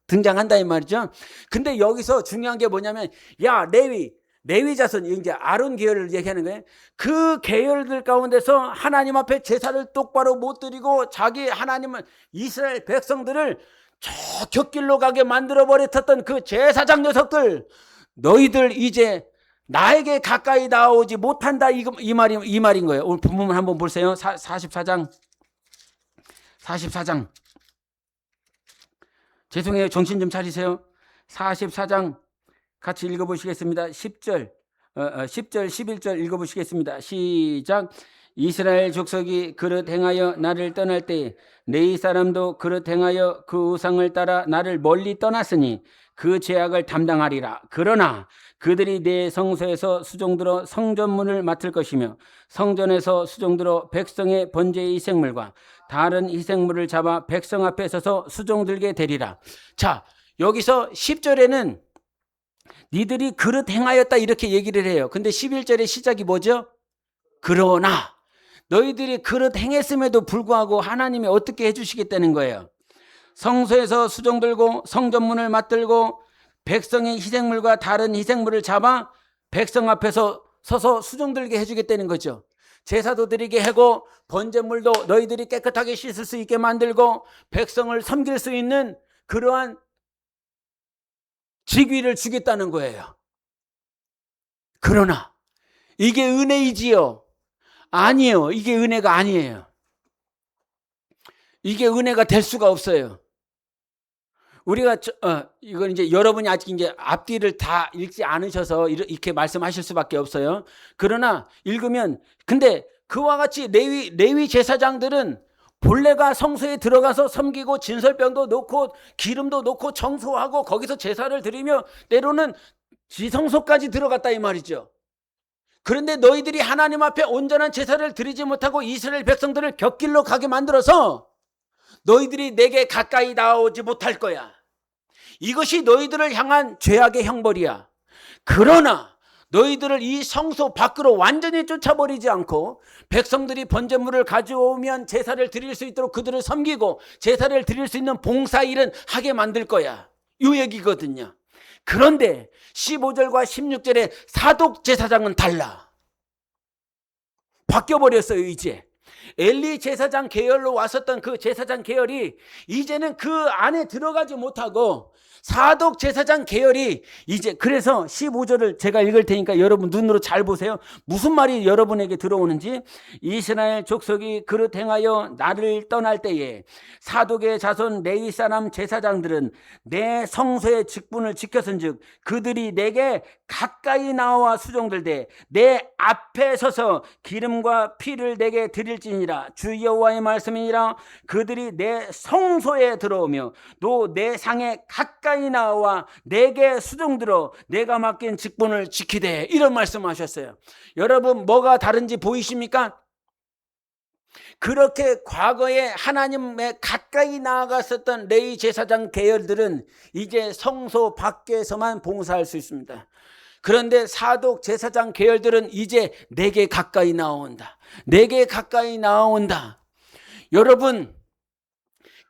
등장한다 이 말이죠. 근데 여기서 중요한 게 뭐냐면 야 레위 자손 이제 아론 계열을 얘기하는 거예요. 그 계열들 가운데서 하나님 앞에 제사를 똑바로 못 드리고 자기 하나님은 이스라엘 백성들을 저 곁길로 가게 만들어 버렸던 그 제사장 녀석들, 너희들 이제 나에게 가까이 나오지 못한다 이 말인 거예요. 오늘 본문 한번 보세요. 44장 죄송해요. 정신 좀 차리세요. 44장 같이 읽어보시겠습니다. 10절 11절 읽어보시겠습니다. 시작. 이스라엘 족속이 그릇 행하여 나를 떠날 때에 네 사람도 그릇 행하여 그 우상을 따라 나를 멀리 떠났으니 그 죄악을 담당하리라. 그러나 그들이 내 성소에서 수종들어 성전문을 맡을 것이며 성전에서 수종들어 백성의 번제의 희생물과 다른 희생물을 잡아 백성 앞에 서서 수종들게 되리라. 자, 여기서 10절에는 니들이 그릇 행하였다 이렇게 얘기를 해요. 근데 11절의 시작이 뭐죠? 그러나 너희들이 그릇 행했음에도 불구하고 하나님이 어떻게 해주시겠다는 거예요. 성소에서 수종 들고 성전문을 맞들고 백성의 희생물과 다른 희생물을 잡아 백성 앞에서 서서 수종 들게 해주겠다는 거죠. 제사도 드리게 하고 번제물도 너희들이 깨끗하게 씻을 수 있게 만들고 백성을 섬길 수 있는 그러한 직위를 주겠다는 거예요. 그러나 이게 은혜이지요? 아니에요. 이게 은혜가 아니에요. 이게 은혜가 될 수가 없어요. 우리가 이건 이제 여러분이 아직 이제 앞뒤를 다 읽지 않으셔서 이렇게 말씀하실 수밖에 없어요. 그러나 읽으면 근데 그와 같이 레위 제사장들은 본래가 성소에 들어가서 섬기고 진설병도 놓고 기름도 놓고 청소하고 거기서 제사를 드리며 때로는 지성소까지 들어갔다 이 말이죠. 그런데 너희들이 하나님 앞에 온전한 제사를 드리지 못하고 이스라엘 백성들을 곁길로 가게 만들어서 너희들이 내게 가까이 나오지 못할 거야. 이것이 너희들을 향한 죄악의 형벌이야. 그러나 너희들을 이 성소 밖으로 완전히 쫓아버리지 않고 백성들이 번제물을 가져오면 제사를 드릴 수 있도록 그들을 섬기고 제사를 드릴 수 있는 봉사일은 하게 만들 거야. 이 얘기거든요. 그런데 15절과 16절에 사독 제사장은 달라. 바뀌어버렸어요. 이제 엘리 제사장 계열로 왔었던 그 제사장 계열이 이제는 그 안에 들어가지 못하고 사독 제사장 계열이 이제 그래서 15절을 제가 읽을 테니까 여러분 눈으로 잘 보세요. 무슨 말이 여러분에게 들어오는지. 이스라엘 족속이 그릇 행하여 나를 떠날 때에 사독의 자손 레위 사람 제사장들은 내 성소의 직분을 지켰은즉 그들이 내게 가까이 나와 수종들되 내 앞에 서서 기름과 피를 내게 드릴지니라. 주 여호와의 말씀이니라. 그들이 내 성소에 들어오며 또 내 상에 가까이 나와 내게 수종들어 내가 맡긴 직분을 지키되. 이런 말씀하셨어요. 여러분 뭐가 다른지 보이십니까? 그렇게 과거에 하나님에 가까이 나아갔었던 레위 제사장 계열들은 이제 성소 밖에서만 봉사할 수 있습니다. 그런데 사독 제사장 계열들은 이제 내게 가까이 나온다. 내게 가까이 나온다. 여러분,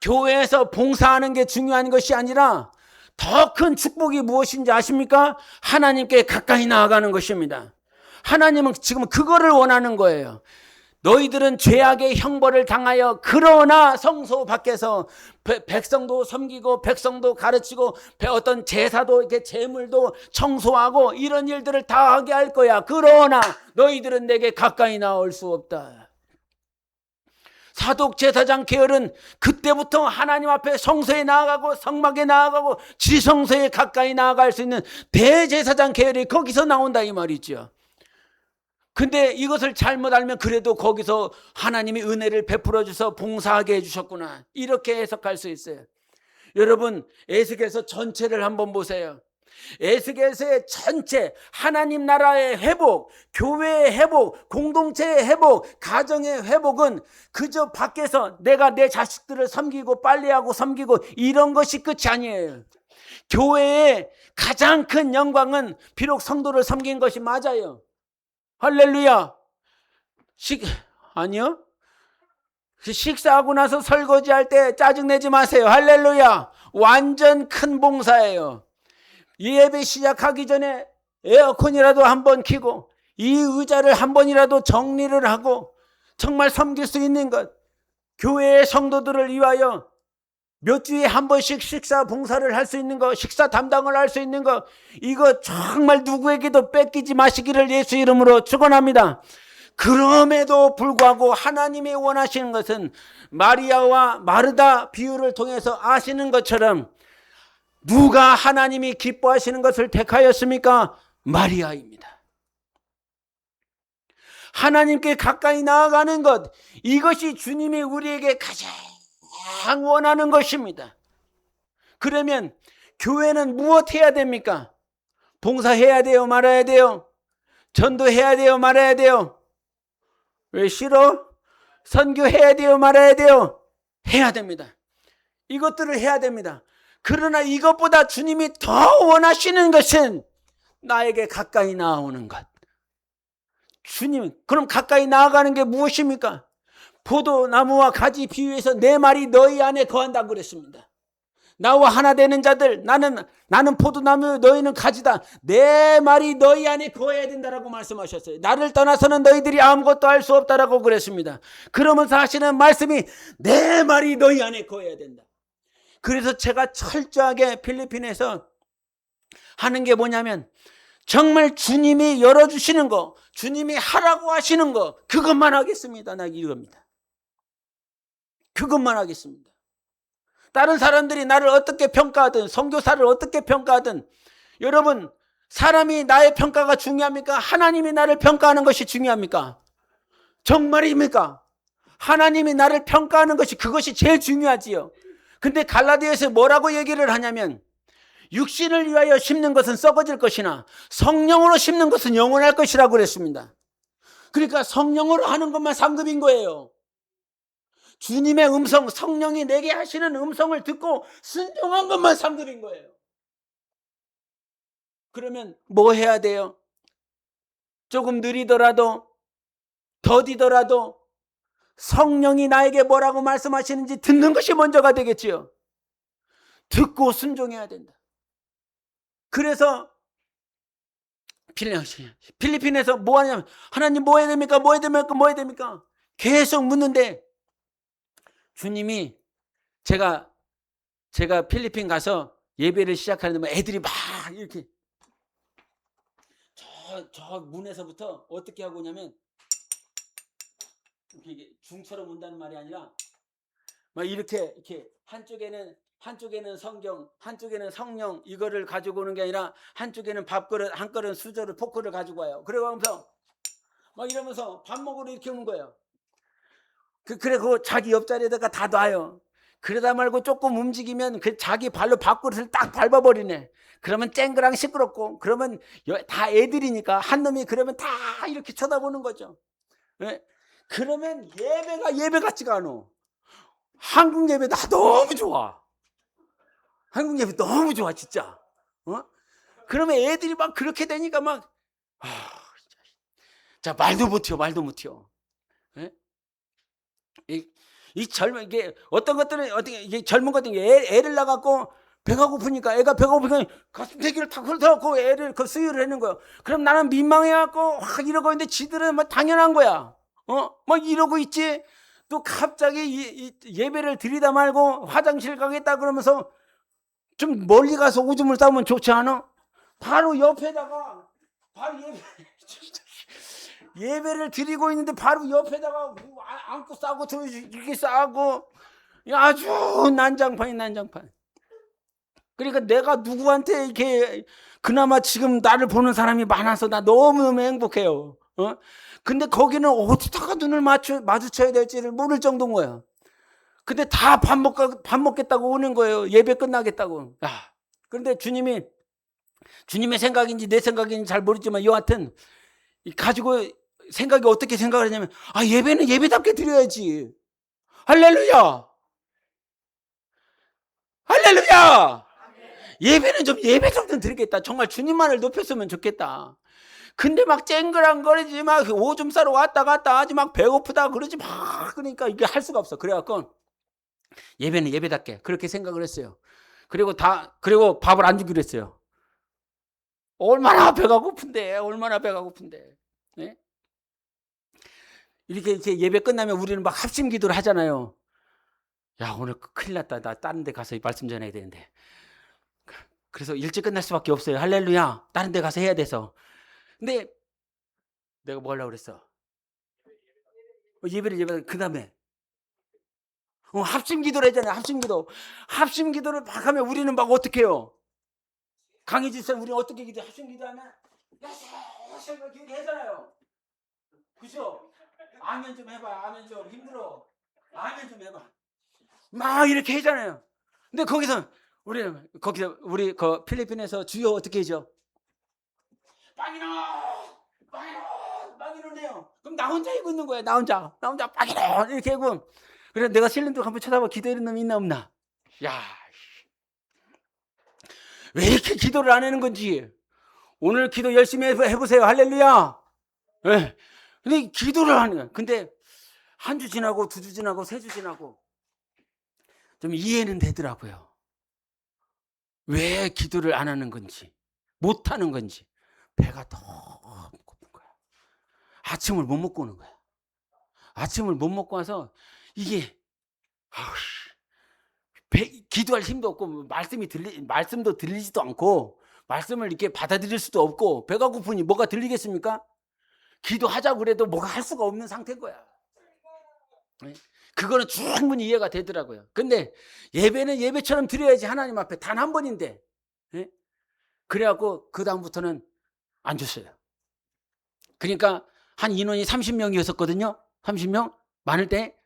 교회에서 봉사하는 게 중요한 것이 아니라 더 큰 축복이 무엇인지 아십니까? 하나님께 가까이 나아가는 것입니다. 하나님은 지금 그거를 원하는 거예요. 너희들은 죄악의 형벌을 당하여 그러나 성소 밖에서 백성도 섬기고 백성도 가르치고 어떤 제사도 이렇게 제물도 청소하고 이런 일들을 다 하게 할 거야. 그러나 너희들은 내게 가까이 나올 수 없다. 사독 제사장 계열은 그때부터 하나님 앞에 성소에 나아가고 성막에 나아가고 지성소에 가까이 나아갈 수 있는 대제사장 계열이 거기서 나온다 이 말이죠. 근데 이것을 잘못 알면 그래도 거기서 하나님이 은혜를 베풀어 주셔서 봉사하게 해주셨구나 이렇게 해석할 수 있어요. 여러분 에스겔서 전체를 한번 보세요. 에스겔서의 전체 하나님 나라의 회복, 교회의 회복, 공동체의 회복, 가정의 회복은 그저 밖에서 내가 내 자식들을 섬기고 빨래하고 섬기고 이런 것이 끝이 아니에요. 교회의 가장 큰 영광은 비록 성도를 섬긴 것이 맞아요. 할렐루야. 아니요. 식사하고 나서 설거지할 때 짜증내지 마세요. 할렐루야. 완전 큰 봉사예요. 예배 시작하기 전에 에어컨이라도 한번 켜고 이 의자를 한 번이라도 정리를 하고 정말 섬길 수 있는 것, 교회의 성도들을 위하여 몇 주에 한 번씩 식사 봉사를 할 수 있는 것, 식사 담당을 할 수 있는 것, 이거 정말 누구에게도 뺏기지 마시기를 예수 이름으로 축원합니다. 그럼에도 불구하고 하나님이 원하시는 것은 마리아와 마르다 비유를 통해서 아시는 것처럼 누가 하나님이 기뻐하시는 것을 택하였습니까? 마리아입니다. 하나님께 가까이 나아가는 것, 이것이 주님이 우리에게 가장 원하는 것입니다. 그러면 교회는 무엇해야 됩니까? 봉사해야 돼요? 말아야 돼요? 전도해야 돼요? 말아야 돼요? 왜 싫어? 선교해야 돼요? 말아야 돼요? 해야 됩니다. 이것들을 해야 됩니다. 그러나 이것보다 주님이 더 원하시는 것은 나에게 가까이 나아오는 것. 주님, 그럼 가까이 나아가는 게 무엇입니까? 포도나무와 가지 비유해서 내 말이 너희 안에 거한다고 그랬습니다. 나와 하나 되는 자들, 나는 포도나무, 너희는 가지다. 내 말이 너희 안에 거해야 된다라고 말씀하셨어요. 나를 떠나서는 너희들이 아무것도 할 수 없다라고 그랬습니다. 그러면서 하시는 말씀이 내 말이 너희 안에 거해야 된다. 그래서 제가 철저하게 필리핀에서 하는 게 뭐냐면 정말 주님이 열어주시는 거, 주님이 하라고 하시는 거, 그것만 하겠습니다. 나 이겁니다. 그것만 하겠습니다. 다른 사람들이 나를 어떻게 평가하든, 선교사를 어떻게 평가하든, 여러분, 사람이 나의 평가가 중요합니까? 하나님이 나를 평가하는 것이 중요합니까? 정말입니까? 하나님이 나를 평가하는 것이, 그것이 제일 중요하지요. 근데 갈라디아에서 뭐라고 얘기를 하냐면 육신을 위하여 심는 것은 썩어질 것이나 성령으로 심는 것은 영원할 것이라고 그랬습니다. 그러니까 성령으로 하는 것만 상급인 거예요. 주님의 음성, 성령이 내게 하시는 음성을 듣고 순종한 것만 상급인 거예요. 그러면 뭐 해야 돼요? 조금 느리더라도, 더디더라도 성령이 나에게 뭐라고 말씀하시는지 듣는 것이 먼저가 되겠지요. 듣고 순종해야 된다. 그래서 필리핀에서 뭐 하냐면 하나님 뭐 해야 됩니까? 뭐 해야 됩니까? 뭐 해야 됩니까? 계속 묻는데 주님이 제가 필리핀 가서 예배를 시작하는데 애들이 막 이렇게 저 문에서부터 어떻게 하고 오냐면 이렇게 중처럼 온다는 말이 아니라 막 이렇게 한쪽에는 성경, 한쪽에는 성령, 이거를 가지고 오는 게 아니라 한쪽에는 밥그릇, 한 그릇 수저를 포크를 가지고 와요. 그러면서 막 이러면서 밥 먹으러 이렇게 오는 거예요. 그래 그 자기 옆자리에다가 다 놔요. 그러다 말고 조금 움직이면 그 자기 발로 밥그릇을 딱 밟아버리네. 그러면 쨍그랑 시끄럽고, 그러면 다 애들이니까 한 놈이 그러면 다 이렇게 쳐다보는 거죠. 네? 그러면 예배가 예배 같지가 않아. 한국 예배 나 너무 좋아. 한국 예배 너무 좋아 진짜. 그러면 애들이 막 그렇게 되니까 막 자 말도 못해요. 네? 이 젊은 이게 어떤 것들은 어떻게 이게 젊은 것들은 애를 낳아갖고 배가 고프니까 애가 배가 고프니까 가슴 대기를 탁 훑어갖고 애를 그 수유를 하는 거예요. 그럼 나는 민망해갖고 확 이러고 있는데 지들은 막 당연한 거야. 막 이러고 있지. 또 갑자기 예배를 드리다 말고 화장실 가겠다 그러면서 좀 멀리 가서 오줌을 싸면 좋지 않아? 바로 옆에다가 예배를 드리고 있는데 바로 옆에다가 안고 싸고 이렇게 싸고 아주 난장판. 그러니까 내가 누구한테 이렇게 그나마 지금 나를 보는 사람이 많아서 나 너무너무 행복해요. 근데 거기는 어디다가 눈을 마주쳐야 될지를 모를 정도인 거야. 근데 다 밥 먹겠다고 오는 거예요. 예배 끝나겠다고. 그런데 주님이 주님의 생각인지 내 생각인지 잘 모르지만 여하튼 가지고 생각이 어떻게 생각을 하냐면 예배는 예배답게 드려야지. 할렐루야. 할렐루야. 예배는 좀 예배답게 드리겠다. 정말 주님만을 높였으면 좋겠다. 근데 막 쨍그랑거리지 막 오줌 싸러 왔다 갔다 하지 막 배고프다 그러지 막 그러니까 이게 할 수가 없어. 그래갖고 예배는 예배답게 그렇게 생각을 했어요. 그리고 밥을 안 주기로 했어요. 얼마나 배가 고픈데. 네? 이렇게 예배 끝나면 우리는 막 합심 기도를 하잖아요. 야, 오늘 큰일 났다. 나 다른 데 가서 말씀 전해야 되는데. 그래서 일찍 끝날 수밖에 없어요. 할렐루야. 다른 데 가서 해야 돼서. 근데 내가 뭐 하려고 그랬어? 예배를 그 다음에 합심 기도를 하잖아요. 합심 기도를 막 하면 우리는 막 어떻게 해요? 강의지 쌤 우리는 어떻게 기도해? 합심 기도하면 이렇게 하잖아요. 그죠? 아멘 좀 해봐. 아멘 좀 힘들어. 아멘 좀 해봐. 막 이렇게 하잖아요. 근데 거기서 우리 그 필리핀에서 주여 어떻게 해죠? 빵이노네요. 그럼 나 혼자 하고 있는 거야. 나 혼자 빵이노 이렇게 하고. 그래서 내가 실린도 한번 쳐다봐. 기도하는 놈이 있나 없나? 야, 왜 이렇게 기도를 안 하는 건지. 오늘 기도 열심히 해보세요. 할렐루야. 네. 근데 기도를 하는 거야. 근데 한 주 지나고 두 주 지나고 세 주 지나고 좀 이해는 되더라고요. 왜 기도를 안 하는 건지, 못 하는 건지. 배가 너무 고픈 거야. 아침을 못 먹고 오는 거야. 아침을 못 먹고 와서 이게 기도할 힘도 없고 말씀도 들리지도 않고 말씀을 이렇게 받아들일 수도 없고 배가 고프니 뭐가 들리겠습니까? 기도하자고 그래도 뭐가 할 수가 없는 상태인 거야. 그거는 충분히 이해가 되더라고요. 근데 예배는 예배처럼 드려야지. 하나님 앞에 단 한 번인데. 그래갖고 그 다음부터는 안 줬어요. 그러니까 한 인원이 30명이었었거든요. 30명 많을 때.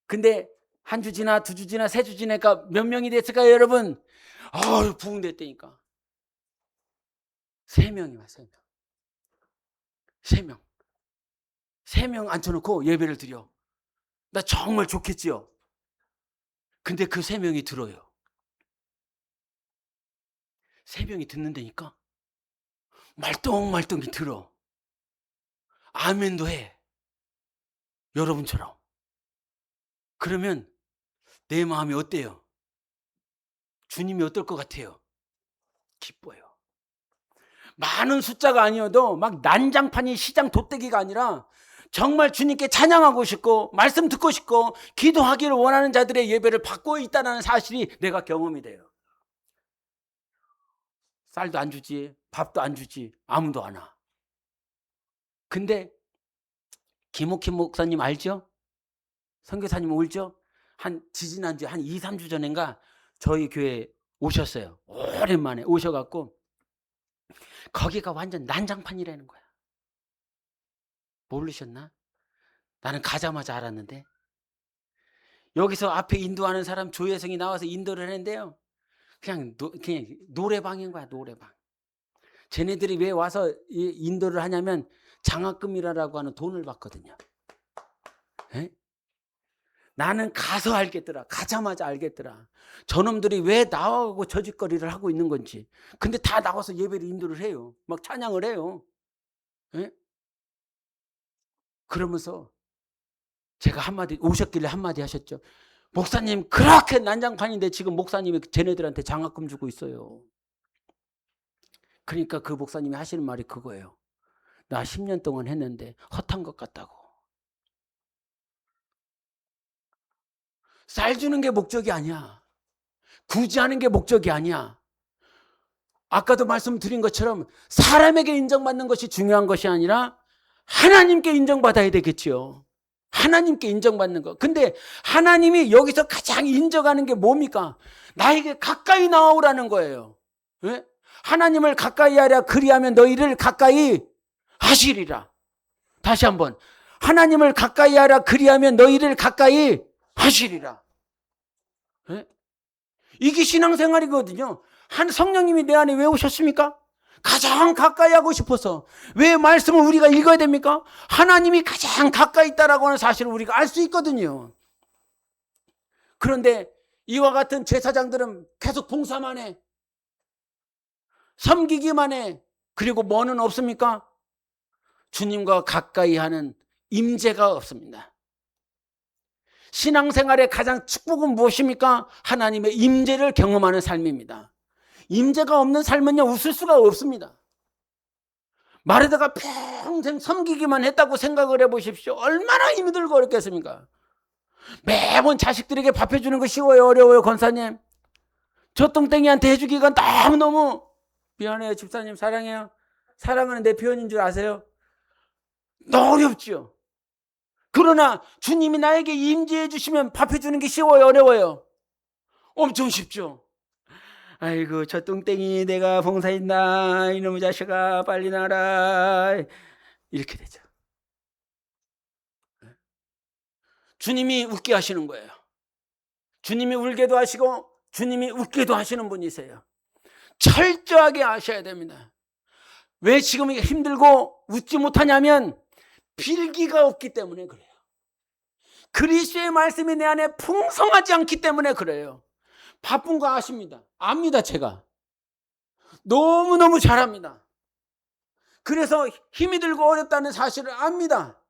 근데 한 주 지나 두 주 지나 세 주 지나니까 몇 명이 됐을까요, 여러분? 부흥됐다니까. 3명이 왔어요. 3명. 3명 앉혀놓고 예배를 드려. 나 정말 좋겠지요. 근데 그 3명이 들어요. 3명이 듣는다니까. 말똥말똥이 들어. 아멘도 해. 여러분처럼. 그러면 내 마음이 어때요? 주님이 어떨 것 같아요? 기뻐요. 많은 숫자가 아니어도 막 난장판이 시장 돗대기가 아니라 정말 주님께 찬양하고 싶고 말씀 듣고 싶고 기도하기를 원하는 자들의 예배를 받고 있다는 사실이 내가 경험이 돼요. 쌀도 안 주지, 밥도 안 주지, 아무도 안 와. 근데 김옥희 목사님 알죠? 선교사님 알죠? 지지난주 한 2, 3주 전인가 저희 교회에 오셨어요. 오랜만에 오셔갖고 거기가 완전 난장판이라는 거야. 모르셨나? 나는 가자마자 알았는데. 여기서 앞에 인도하는 사람 조혜성이 나와서 인도를 했는데요. 그냥 노래방인 거야. 노래방. 쟤네들이 왜 와서 인도를 하냐면 장학금이라고 하는 돈을 받거든요. 에? 나는 가서 알겠더라. 가자마자 알겠더라. 저놈들이 왜 나와가고 저짓거리를 하고 있는 건지. 근데 다 나와서 예배를 인도를 해요. 막 찬양을 해요. 에? 그러면서 제가 오셨길래 한마디 하셨죠. 목사님 그렇게 난장판인데 지금 목사님이 쟤네들한테 장학금 주고 있어요. 그러니까 그 목사님이 하시는 말이 그거예요. 나 10년 동안 했는데 헛한 것 같다고. 쌀 주는 게 목적이 아니야. 구제하는 게 목적이 아니야. 아까도 말씀드린 것처럼 사람에게 인정받는 것이 중요한 것이 아니라 하나님께 인정받아야 되겠지요. 하나님께 인정받는 거. 근데 하나님이 여기서 가장 인정하는 게 뭡니까? 나에게 가까이 나오라는 거예요. 네? 하나님을 가까이 하랴 그리하면 너희를 가까이 하시리라. 다시 한번. 하나님을 가까이 하랴 그리하면 너희를 가까이 하시리라. 네? 이게 신앙생활이거든요. 한 성령님이 내 안에 왜 오셨습니까? 가장 가까이 하고 싶어서. 왜 말씀을 우리가 읽어야 됩니까? 하나님이 가장 가까이 있다라고 하는 사실을 우리가 알 수 있거든요. 그런데 이와 같은 제사장들은 계속 봉사만 해. 섬기기만 해. 그리고 뭐는 없습니까? 주님과 가까이 하는 임재가 없습니다. 신앙생활의 가장 축복은 무엇입니까? 하나님의 임재를 경험하는 삶입니다. 임재가 없는 삶은요, 웃을 수가 없습니다. 마르다가 평생 섬기기만 했다고 생각을 해보십시오. 얼마나 힘들고 어렵겠습니까? 매번 자식들에게 밥 해주는 거 쉬워요, 어려워요, 권사님? 저 똥땡이한테 해주기가 너무너무 미안해요, 집사님. 사랑해요. 사랑하는 내 표현인 줄 아세요? 너무 어렵죠. 그러나 주님이 나에게 임재해 주시면 밥 해주는 게 쉬워요, 어려워요? 엄청 쉽죠. 아이고, 저 똥땡이 내가 봉사했나, 이놈의 자식아 빨리 나라, 이렇게 되죠. 주님이 웃게 하시는 거예요. 주님이 울게도 하시고 주님이 웃게도 하시는 분이세요. 철저하게 아셔야 됩니다. 왜 지금 힘들고 웃지 못하냐면 빌기가 없기 때문에 그래요. 그리스도의 말씀이 내 안에 풍성하지 않기 때문에 그래요. 바쁜 거 아십니다. 압니다. 제가 너무너무 잘합니다. 그래서 힘이 들고 어렵다는 사실을 압니다.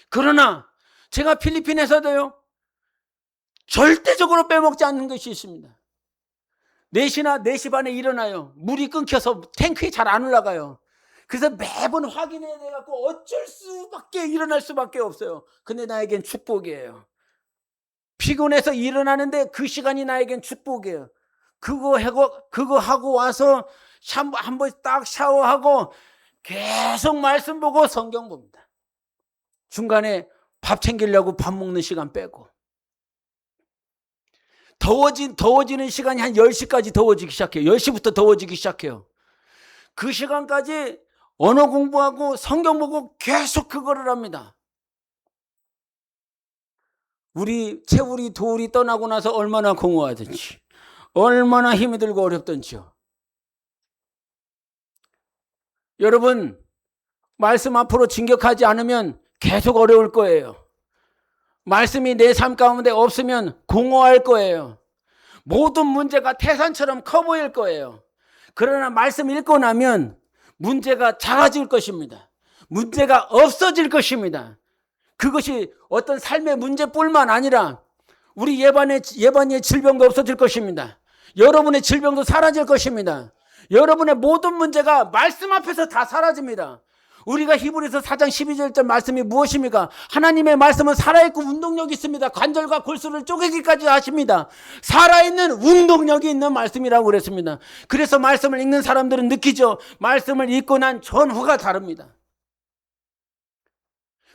그러나 제가 필리핀에서도요, 절대적으로 빼먹지 않는 것이 있습니다. 4시나 4시 반에 일어나요. 물이 끊겨서 탱크에 잘 안 올라가요. 그래서 매번 확인해야 돼갖고 어쩔 수밖에, 일어날 수밖에 없어요. 근데 나에겐 축복이에요. 피곤해서 일어나는데 그 시간이 나에겐 축복이에요. 그거 하고 와서 한 번 딱 샤워하고 계속 말씀 보고 성경 봅니다. 중간에 밥 챙기려고 밥 먹는 시간 빼고. 더워지는 시간이 한 10시까지 더워지기 시작해요. 10시부터 더워지기 시작해요. 그 시간까지 언어 공부하고 성경 보고 계속 그거를 합니다. 우리 채울이 도울이 떠나고 나서 얼마나 공허하든지, 얼마나 힘이 들고 어렵든지요. 여러분, 말씀 앞으로 진격하지 않으면 계속 어려울 거예요. 말씀이 내 삶 가운데 없으면 공허할 거예요. 모든 문제가 태산처럼 커 보일 거예요. 그러나 말씀 읽고 나면 문제가 작아질 것입니다. 문제가 없어질 것입니다. 그것이 어떤 삶의 문제뿐만 아니라 우리 예반의 질병도 없어질 것입니다. 여러분의 질병도 사라질 것입니다. 여러분의 모든 문제가 말씀 앞에서 다 사라집니다. 우리가 히브리서 4장 12절 말씀이 무엇입니까? 하나님의 말씀은 살아있고 운동력이 있습니다. 관절과 골수를 쪼개기까지 하십니다. 살아있는 운동력이 있는 말씀이라고 그랬습니다. 그래서 말씀을 읽는 사람들은 느끼죠. 말씀을 읽고 난 전후가 다릅니다.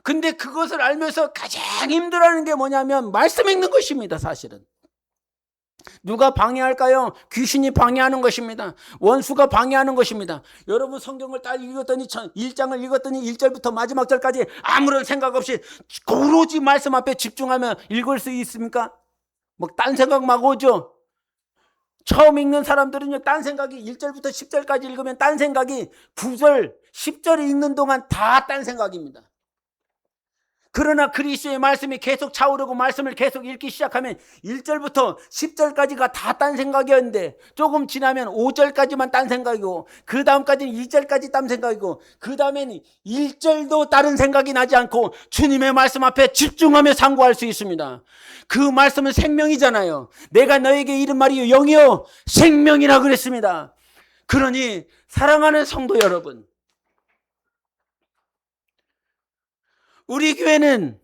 근데 그것을 알면서 가장 힘들어하는 게 뭐냐면 말씀 읽는 것입니다. 사실은 누가 방해할까요? 귀신이 방해하는 것입니다. 원수가 방해하는 것입니다. 여러분 성경을 딱 읽었더니 1장을 읽었더니 1절부터 마지막 절까지 아무런 생각 없이 오로지 말씀 앞에 집중하면 읽을 수 있습니까? 뭐 딴 생각 막 오죠. 처음 읽는 사람들은요, 딴 생각이 1절부터 10절까지 읽으면 딴 생각이 9절, 10절 읽는 동안 다 딴 생각입니다. 그러나 그리스도의 말씀이 계속 차오르고 말씀을 계속 읽기 시작하면 1절부터 10절까지가 다 딴 생각이었는데 조금 지나면 5절까지만 딴 생각이고 그 다음까지는 2절까지 딴 생각이고 그 다음에는 1절도 다른 생각이 나지 않고 주님의 말씀 앞에 집중하며 상고할 수 있습니다. 그 말씀은 생명이잖아요. 내가 너에게 이른 말이 영이요 생명이라 그랬습니다. 그러니 사랑하는 성도 여러분, 우리 교회는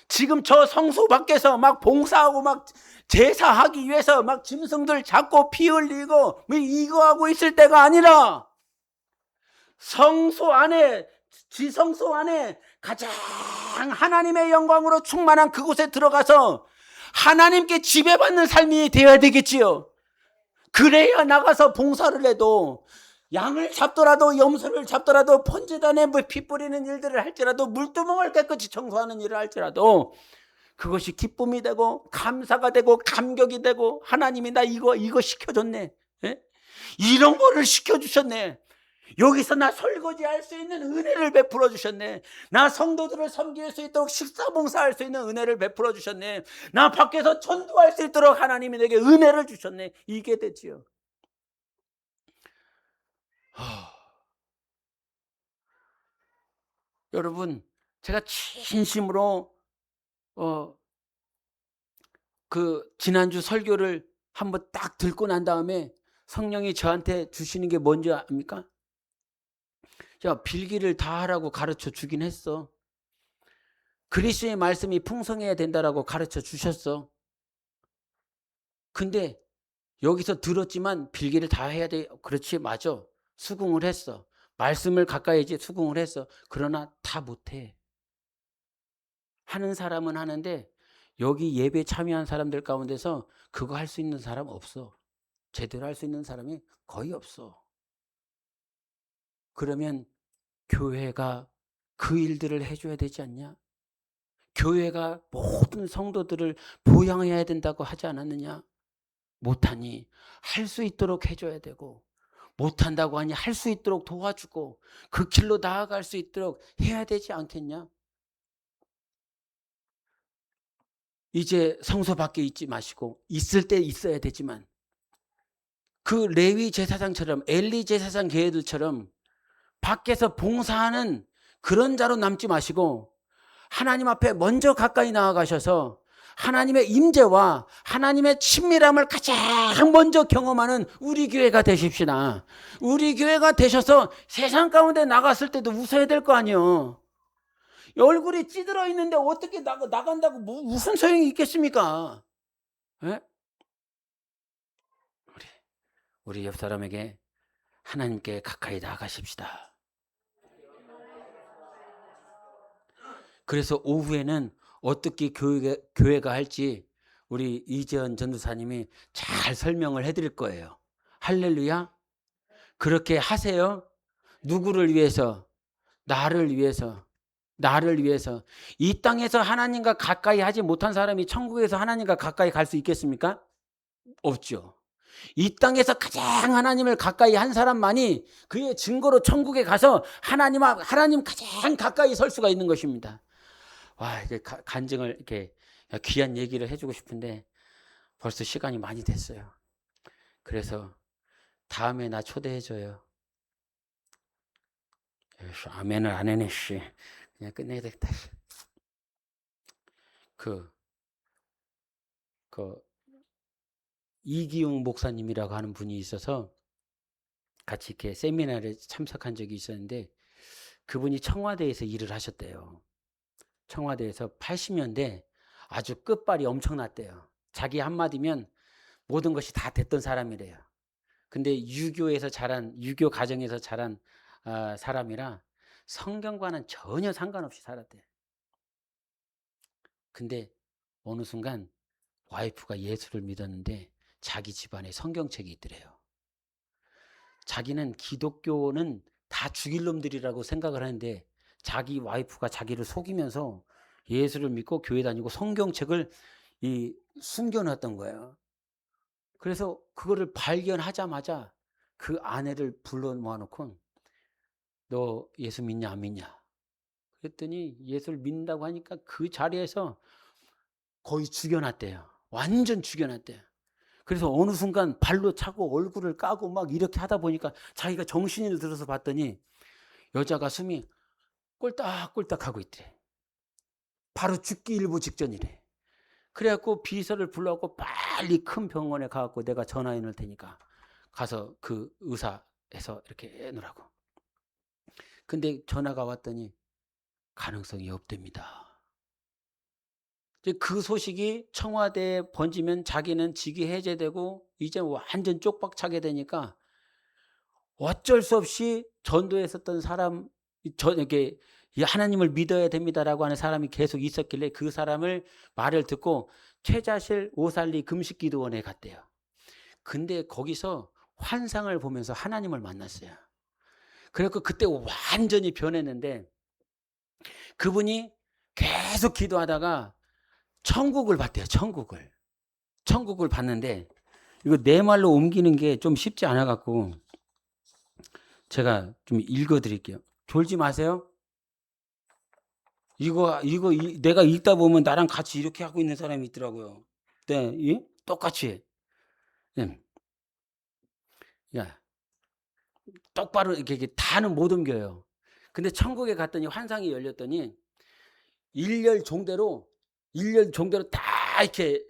지금 저 성소 밖에서 막 봉사하고 막 제사하기 위해서 막 짐승들 잡고 피 흘리고 이거 하고 있을 때가 아니라 성소 안에, 지성소 안에 가장 하나님의 영광으로 충만한 그곳에 들어가서 하나님께 지배받는 삶이 되어야 되겠지요. 그래야 나가서 봉사를 해도, 양을 잡더라도 염소를 잡더라도 번제단에 피 뿌리는 일들을 할지라도 물두멍을 깨끗이 청소하는 일을 할지라도 그것이 기쁨이 되고 감사가 되고 감격이 되고 하나님이 나 이거 시켜줬네. 예? 이런 거를 시켜주셨네. 여기서 나 설거지 할 수 있는 은혜를 베풀어 주셨네. 나 성도들을 섬길 수 있도록 식사봉사할 수 있는 은혜를 베풀어 주셨네. 나 밖에서 전도할 수 있도록 하나님이 내게 은혜를 주셨네. 이게 되지요. 여러분, 제가 진심으로 그 지난주 설교를 한번 딱 듣고 난 다음에 성령이 저한테 주시는 게 뭔지 압니까? 야, 빌기를 다 하라고 가르쳐 주긴 했어. 그리스도의 말씀이 풍성해야 된다라고 가르쳐 주셨어. 근데 여기서 들었지만 빌기를 다 해야 돼. 그렇지, 맞아. 수긍을 했어. 말씀을 가까이 이제 수긍을 했어. 그러나 다 못해. 하는 사람은 하는데 여기 예배 참여한 사람들 가운데서 그거 할 수 있는 사람 없어. 제대로 할 수 있는 사람이 거의 없어. 그러면 교회가 그 일들을 해줘야 되지 않냐? 교회가 모든 성도들을 보양해야 된다고 하지 않았느냐? 못하니 할 수 있도록 해줘야 되고, 못한다고 하니 할 수 있도록 도와주고 그 길로 나아갈 수 있도록 해야 되지 않겠냐? 이제 성소 밖에 있지 마시고 있을 때 있어야 되지만 그 레위 제사장처럼 엘리 제사장 계들처럼 밖에서 봉사하는 그런 자로 남지 마시고 하나님 앞에 먼저 가까이 나아가셔서 하나님의 임재와 하나님의 친밀함을 가장 먼저 경험하는 우리 교회가 되십시다. 우리 교회가 되셔서 세상 가운데 나갔을 때도 웃어야 될 거 아니에요. 얼굴이 찌들어 있는데 어떻게 나간다고 무슨 소용이 있겠습니까? 네? 우리 옆 사람에게 하나님께 가까이 나아가십시다. 그래서 오후에는 어떻게 교회가 할지 우리 이재현 전도사님이 잘 설명을 해드릴 거예요. 할렐루야. 그렇게 하세요. 누구를 위해서? 나를 위해서. 나를 위해서. 이 땅에서 하나님과 가까이 하지 못한 사람이 천국에서 하나님과 가까이 갈 수 있겠습니까? 없죠. 이 땅에서 가장 하나님을 가까이 한 사람만이 그의 증거로 천국에 가서 하나님 가장 가까이 설 수가 있는 것입니다. 와, 이게 간증을 이렇게 귀한 얘기를 해주고 싶은데 벌써 시간이 많이 됐어요. 그래서 다음에 나 초대해줘요. 아멘을 안 해네, 씨. 그냥 끝내야 되겠다. 그 이기웅 목사님이라고 하는 분이 있어서 같이 이렇게 세미나를 참석한 적이 있었는데 그분이 청와대에서 일을 하셨대요. 청와대에서 80년대 아주 끝발이 엄청났대요. 자기 한마디면 모든 것이 다 됐던 사람이래요. 근데 유교 가정에서 자란 사람이라 성경과는 전혀 상관없이 살았대요. 근데 어느 순간 와이프가 예수를 믿었는데 자기 집안에 성경책이 있더래요. 자기는 기독교는 다 죽일 놈들이라고 생각을 하는데 자기 와이프가 자기를 속이면서 예수를 믿고 교회 다니고 성경책을 숨겨놨던 거예요. 그래서 그거를 발견하자마자 그 아내를 불러 모아놓고 너 예수 믿냐 안 믿냐? 그랬더니 예수를 믿는다고 하니까 그 자리에서 거의 죽여놨대요. 완전 죽여놨대요. 그래서 어느 순간 발로 차고 얼굴을 까고 막 이렇게 하다 보니까 자기가 정신이 들어서 봤더니 여자가 숨이 꼴딱꼴딱 하고 있대. 바로 죽기 일부 직전이래. 그래갖고 비서를 불러갖고 빨리 큰 병원에 가갖고 내가 전화해 놓을 테니까 가서 그 의사에서 이렇게 해놓으라고. 근데 전화가 왔더니 가능성이 없답니다. 그 소식이 청와대에 번지면 자기는 직위 해제되고 이제 완전 쪽박차게 되니까 어쩔 수 없이 전도했었던 사람, 이렇게 하나님을 믿어야 됩니다라고 하는 사람이 계속 있었길래 그 사람을 말을 듣고 최자실 오살리 금식기도원에 갔대요. 근데 거기서 환상을 보면서 하나님을 만났어요. 그래서 그때 완전히 변했는데 그분이 계속 기도하다가 천국을 봤대요. 천국을 봤는데 이거 내 말로 옮기는 게 좀 쉽지 않아 갖고 제가 좀 읽어 드릴게요. 졸지 마세요. 내가 읽다 보면 나랑 같이 이렇게 하고 있는 사람이 있더라고요. 네, 똑같이. 예. 야, 똑바로 이렇게 다는 못 옮겨요. 근데 천국에 갔더니 환상이 열렸더니 일렬 종대로 다 이렇게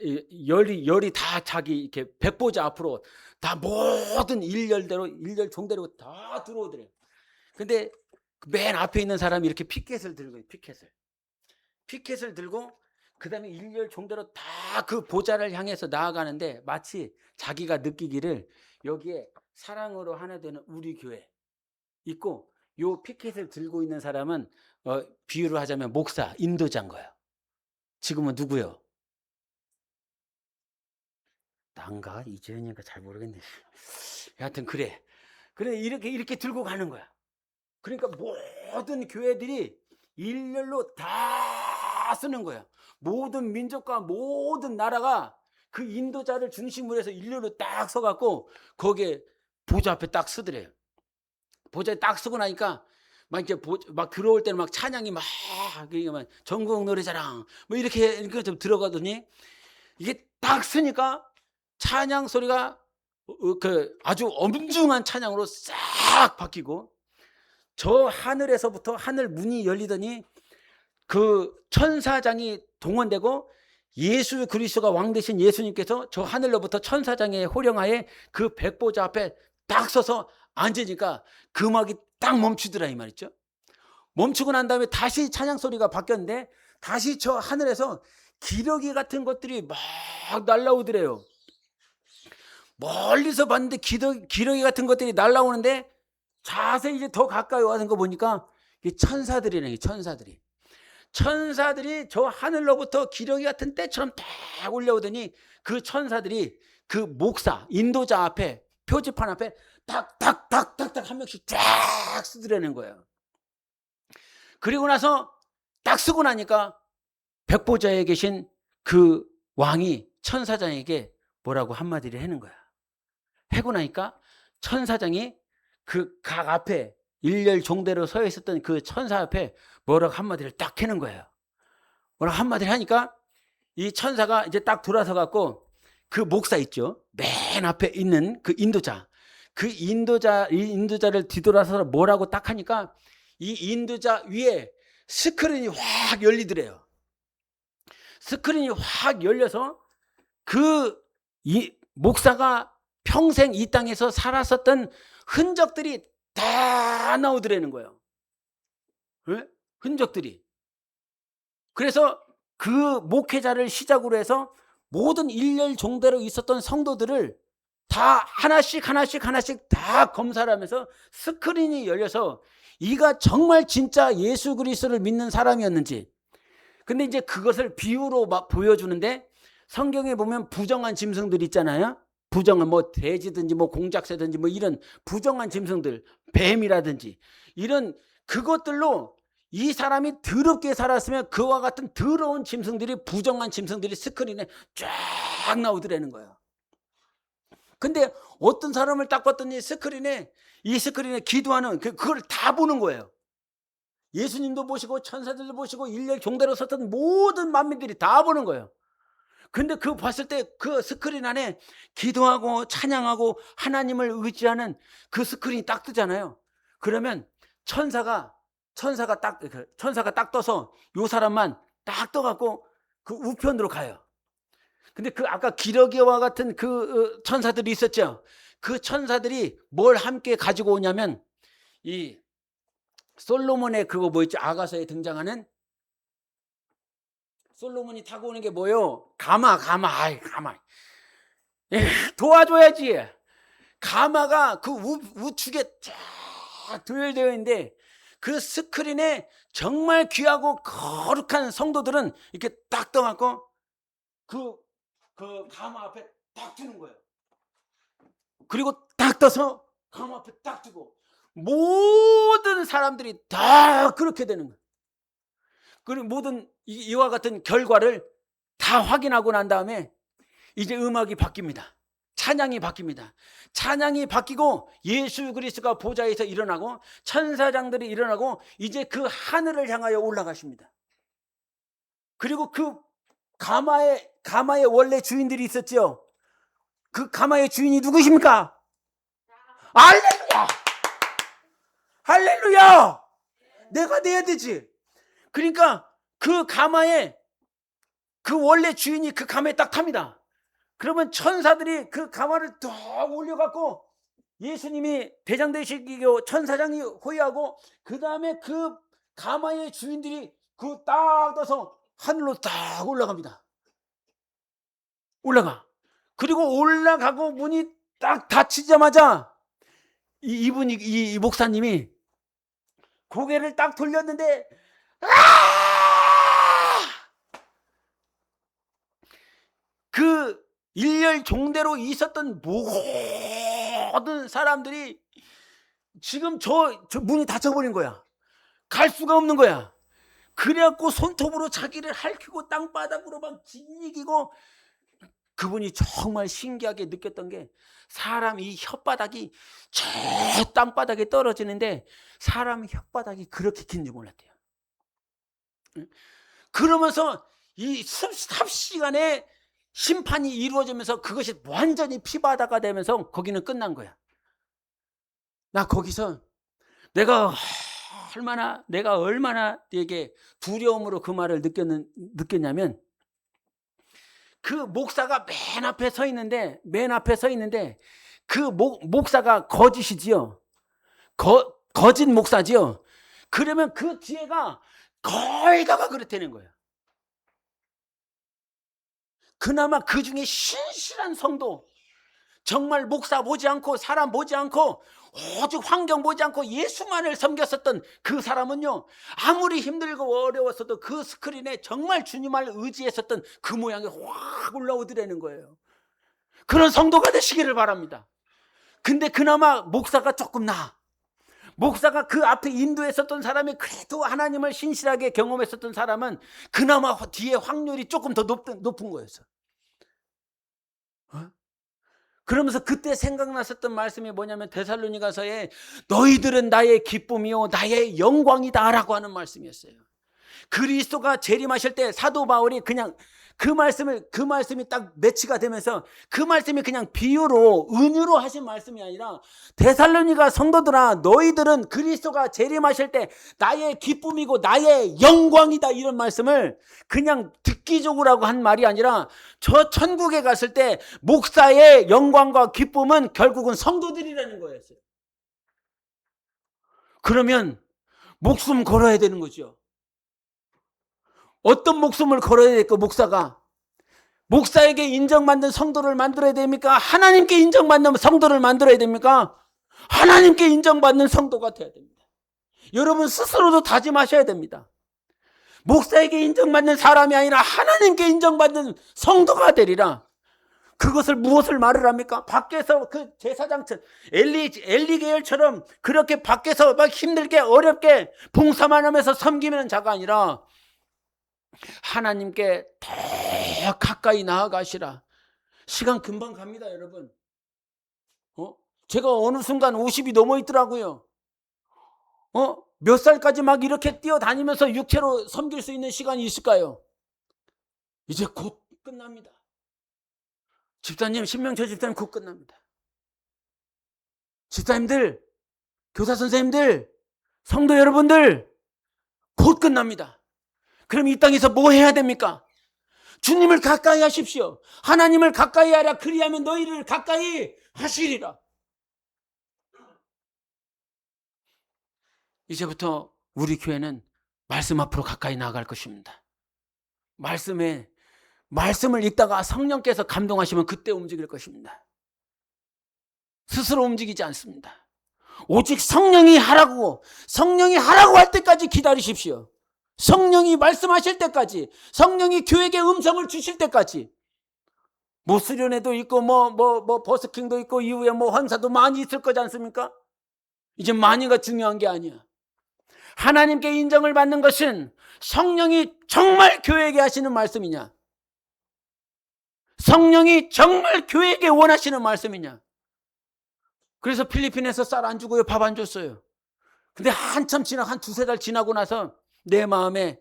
열이 다 자기 이렇게 백보자 앞으로 다 모든 일렬 종대로 다 들어오더래요. 근데 맨 앞에 있는 사람이 이렇게 피켓을 들고 피켓을 들고 그다음에 일렬 종대로 다 그 보좌를 향해서 나아가는데 마치 자기가 느끼기를 여기에 사랑으로 하나 되는 우리 교회 있고 요 피켓을 들고 있는 사람은 비유를 하자면 목사, 인도자인 거예요. 지금은 누구요? 난가? 이재현인가 잘 모르겠네. 하여튼 그래. 이렇게 들고 가는 거야. 그러니까 모든 교회들이 일렬로 다 쓰는 거야. 모든 민족과 모든 나라가 그 인도자를 중심으로 해서 일렬로 딱 서갖고 거기에 보좌 앞에 딱 쓰더래요. 보좌에 딱 쓰고 나니까 막 이렇게 막 들어올 때는 막 찬양이 막 전국 노래자랑 뭐 이렇게 좀 들어가더니 이게 딱 쓰니까 찬양 소리가 그 아주 엄중한 찬양으로 싹 바뀌고 저 하늘에서부터 하늘 문이 열리더니 그 천사장이 동원되고 예수 그리스도가 왕 되신 예수님께서 저 하늘로부터 천사장의 호령하에 그 백보자 앞에 딱 서서 앉으니까 그 음악이 딱 멈추더라 이 말이죠. 멈추고 난 다음에 다시 찬양 소리가 바뀌었는데 다시 저 하늘에서 기러기 같은 것들이 막 날라오더래요. 멀리서 봤는데 기러기 같은 것들이 날라오는데 자세히 이제 더 가까이 와서 거 보니까 천사들이네. 천사들이 저 하늘로부터 기러기 같은 때처럼 딱 올려오더니 그 천사들이 그 목사 인도자 앞에 표지판 앞에 딱딱딱딱딱 한 명씩 쫙 쓰더라는 거예요. 그리고 나서 딱 쓰고 나니까 백보자에 계신 그 왕이 천사장에게 뭐라고 한마디를 하는 거야. 하고 나니까 천사장이 그 각 앞에 일렬 종대로 서 있었던 그 천사 앞에 뭐라고 한마디를 딱 하는 거예요. 뭐라고 한마디를 하니까 이 천사가 이제 딱 돌아서 갖고 그 목사 있죠. 맨 앞에 있는 그 인도자를 뒤돌아서 뭐라고 딱 하니까 이 인도자 위에 스크린이 확 열리더래요. 스크린이 확 열려서 이 목사가 평생 이 땅에서 살았었던 흔적들이 다 나오더라는 거예요. 네? 흔적들이. 그래서 그 목회자를 시작으로 해서 모든 일렬 종대로 있었던 성도들을 다 하나씩 다 검사를 하면서 스크린이 열려서 이가 정말 진짜 예수 그리스도를 믿는 사람이었는지. 근데 이제 그것을 비유로 막 보여주는데 성경에 보면 부정한 짐승들 있잖아요. 부정한 뭐 돼지든지 뭐 공작새든지 뭐 이런 부정한 짐승들, 뱀이라든지 이런 그것들로 이 사람이 더럽게 살았으면 그와 같은 더러운 짐승들이 부정한 짐승들이 스크린에 쫙 나오더라는 거예요. 근데 어떤 사람을 딱 봤더니 이 스크린에 기도하는 그걸 다 보는 거예요. 예수님도 보시고 천사들도 보시고 일렬 종대로 섰던 모든 만민들이 다 보는 거예요. 근데 그거 봤을 때 그 스크린 안에 기도하고 찬양하고 하나님을 의지하는 그 스크린이 딱 뜨잖아요. 그러면 천사가 딱 떠서 요 사람만 딱 떠갖고 그 우편으로 가요. 근데 그 아까 기러기와 같은 그 천사들이 있었죠. 그 천사들이 뭘 함께 가지고 오냐면 이 솔로몬의 그거 뭐 있죠? 아가서에 등장하는 솔로몬이 타고 오는 게 뭐요? 가마. 도와줘야지. 가마가 그 우측에 쫙 도열되어 있는데 그 스크린에 정말 귀하고 거룩한 성도들은 이렇게 딱 떠갖고 그 가마 앞에 딱 두는 거예요. 그리고 딱 떠서 가마 앞에 딱 두고 모든 사람들이 다 그렇게 되는 거예요. 그리고 모든 이와 같은 결과를 다 확인하고 난 다음에 이제 음악이 바뀝니다. 찬양이 바뀝니다. 찬양이 바뀌고 예수 그리스도가 보좌에서 일어나고 천사장들이 일어나고 이제 그 하늘을 향하여 올라가십니다. 그리고 그 가마의 원래 주인들이 있었죠. 그 가마의 주인이 누구십니까? 할렐루야! 할렐루야! 내가 내야 되지. 그러니까 그 가마에 그 원래 주인이 그 가마에 딱 탑니다. 그러면 천사들이 그 가마를 더 올려갖고 예수님이 대장 되시기로 천사장이 호위하고 그 다음에 그 가마의 주인들이 그 딱 떠서 하늘로 딱 올라갑니다. 올라가. 그리고 올라가고 문이 딱 닫히자마자 이 목사님이 고개를 딱 돌렸는데 그 일렬 종대로 있었던 모든 사람들이 지금 저 문이 닫혀버린 거야. 갈 수가 없는 거야. 그래갖고 손톱으로 자기를 핥히고 땅바닥으로 막 짓이기고 그분이 정말 신기하게 느꼈던 게 사람 이 혓바닥이 저 땅바닥에 떨어지는데 사람 혓바닥이 그렇게 긴지 몰랐대요. 그러면서 이 삽시간에 심판이 이루어지면서 그것이 완전히 피바다가 되면서 거기는 끝난 거야. 나 거기서 내가 얼마나 되게 두려움으로 그 말을 느꼈냐면 그 목사가 맨 앞에 서 있는데 그 목사가 거짓이지요. 거짓 목사지요. 그러면 그 뒤에가 거의 다가 그렇다는 거예요. 그나마 그 중에 신실한 성도, 정말 목사 보지 않고 사람 보지 않고 오직 환경 보지 않고 예수만을 섬겼었던 그 사람은요, 아무리 힘들고 어려웠어도 그 스크린에 정말 주님을 의지했었던 그 모양이 확 올라오더라는 거예요. 그런 성도가 되시기를 바랍니다. 근데 그나마 목사가 조금 목사가 그 앞에 인도했었던 사람이 그래도 하나님을 신실하게 경험했었던 사람은 그나마 뒤에 확률이 조금 더 높은 거였어. 그러면서 그때 생각났었던 말씀이 뭐냐면 데살로니가서에 너희들은 나의 기쁨이요 나의 영광이다 라고 하는 말씀이었어요. 그리스도가 재림하실 때 사도 바울이 그냥 그 말씀이 딱 매치가 되면서 그 말씀이 그냥 비유로 은유로 하신 말씀이 아니라 데살로니가 성도들아 너희들은 그리스도가 재림하실 때 나의 기쁨이고 나의 영광이다 이런 말씀을 그냥 듣기적으로 한 말이 아니라 저 천국에 갔을 때 목사의 영광과 기쁨은 결국은 성도들이라는 거였어요. 그러면 목숨 걸어야 되는 거죠. 어떤 목숨을 걸어야 될까? 목사에게 인정받는 성도를 만들어야 됩니까? 하나님께 인정받는 성도를 만들어야 됩니까? 하나님께 인정받는 성도가 돼야 됩니다. 여러분 스스로도 다짐하셔야 됩니다. 목사에게 인정받는 사람이 아니라 하나님께 인정받는 성도가 되리라. 그것을 무엇을 말을 합니까? 밖에서 그 제사장처럼 엘리 계열처럼 그렇게 밖에서 막 힘들게 어렵게 봉사만 하면서 섬기는 자가 아니라 하나님께 더 가까이 나아가시라. 시간 금방 갑니다, 여러분. 제가 어느 순간 50이 넘어 있더라고요. 몇 살까지 막 이렇게 뛰어다니면서 육체로 섬길 수 있는 시간이 있을까요? 이제 곧 끝납니다. 집사님, 신명철 집사님 곧 끝납니다. 집사님들, 교사 선생님들, 성도 여러분들 곧 끝납니다. 그럼 이 땅에서 뭐 해야 됩니까? 주님을 가까이 하십시오. 하나님을 가까이 하라. 그리하면 너희를 가까이 하시리라. 이제부터 우리 교회는 말씀 앞으로 가까이 나아갈 것입니다. 말씀을 읽다가 성령께서 감동하시면 그때 움직일 것입니다. 스스로 움직이지 않습니다. 오직 성령이 하라고 할 때까지 기다리십시오. 성령이 말씀하실 때까지, 성령이 교회에게 음성을 주실 때까지. 뭐 수련회도 있고 뭐 버스킹도 있고 이후에 뭐 환사도 많이 있을 거지 않습니까? 이제 많이가 중요한 게 아니야. 하나님께 인정을 받는 것은 성령이 정말 교회에게 하시는 말씀이냐, 성령이 정말 교회에게 원하시는 말씀이냐? 그래서 필리핀에서 쌀 안 주고요, 밥 안 줬어요. 근데 한참 한 두세 달 지나고 나서 내 마음에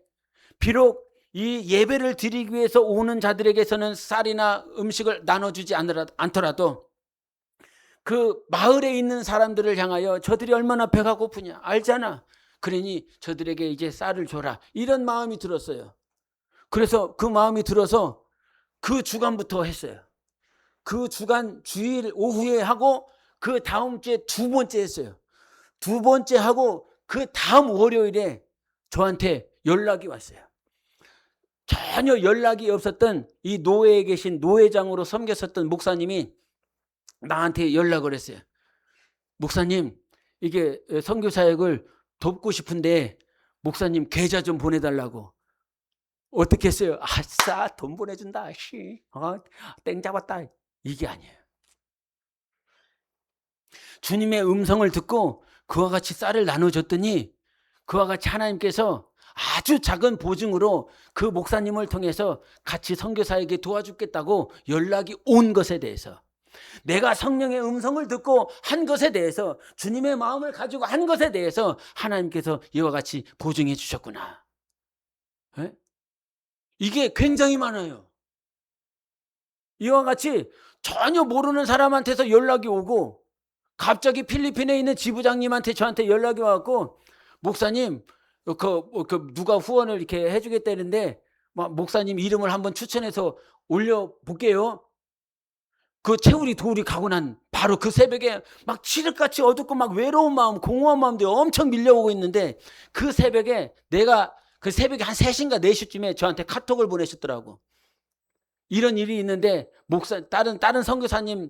비록 이 예배를 드리기 위해서 오는 자들에게서는 쌀이나 음식을 나눠주지 않더라도 그 마을에 있는 사람들을 향하여 저들이 얼마나 배가 고프냐 알잖아. 그러니 저들에게 이제 쌀을 줘라. 이런 마음이 들었어요. 그래서 그 마음이 들어서 그 주간부터 했어요. 그 주간 주일 오후에 하고 그 다음 주에 두 번째 했어요. 두 번째 하고 그 다음 월요일에 저한테 연락이 왔어요. 전혀 연락이 없었던 이 노회에 계신 노회장으로 섬겼었던 목사님이 나한테 연락을 했어요. 목사님, 이게 선교사역을 돕고 싶은데 목사님 계좌 좀 보내달라고. 어떻게 했어요? 아싸, 돈 보내준다. 땡 잡았다. 이게 아니에요. 주님의 음성을 듣고 그와 같이 쌀을 나눠줬더니 그와 같이 하나님께서 아주 작은 보증으로 그 목사님을 통해서 같이 선교사에게 도와주겠다고 연락이 온 것에 대해서, 내가 성령의 음성을 듣고 한 것에 대해서, 주님의 마음을 가지고 한 것에 대해서 하나님께서 이와 같이 보증해 주셨구나. 네? 이게 굉장히 많아요. 이와 같이 전혀 모르는 사람한테서 연락이 오고 갑자기 필리핀에 있는 지부장님한테 저한테 연락이 와갖고 목사님 누가 후원을 이렇게 해주겠다는데 목사님 이름을 한번 추천해서 올려볼게요. 그 채울이 도울이 가고 난 바로 그 새벽에 막 칠흑같이 어둡고 막 외로운 마음, 공허한 마음들이 엄청 밀려오고 있는데 그 새벽에 내가 그 새벽에 한 3시인가 4시쯤에 저한테 카톡을 보내셨더라고. 이런 일이 있는데 다른 선교사님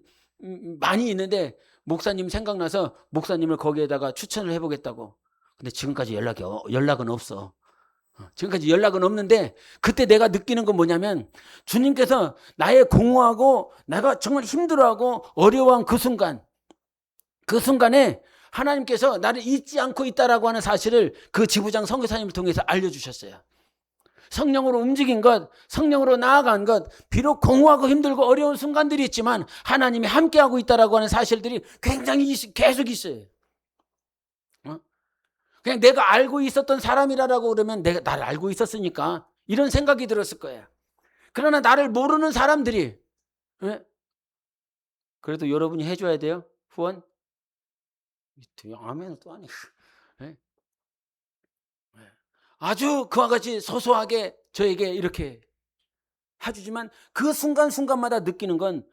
많이 있는데 목사님 생각나서 목사님을 거기에다가 추천을 해보겠다고. 근데 지금까지 연락은 없어. 지금까지 연락은 없는데 그때 내가 느끼는 건 뭐냐면 주님께서 나의 공허하고 내가 정말 힘들어하고 어려워한 그 순간에 하나님께서 나를 잊지 않고 있다라고 하는 사실을 그 지부장 선교사님을 통해서 알려주셨어요. 성령으로 움직인 것, 성령으로 나아간 것, 비록 공허하고 힘들고 어려운 순간들이 있지만 하나님이 함께하고 있다라고 하는 사실들이 굉장히 계속 있어요. 그냥 내가 알고 있었던 사람이라고 그러면 내가 나를 알고 있었으니까 이런 생각이 들었을 거야. 그러나 나를 모르는 사람들이, 그래도 여러분이 해줘야 돼요. 후원. 아멘 또 아니. 아주 그와 같이 소소하게 저에게 이렇게 해주지만 그 순간순간마다 느끼는 건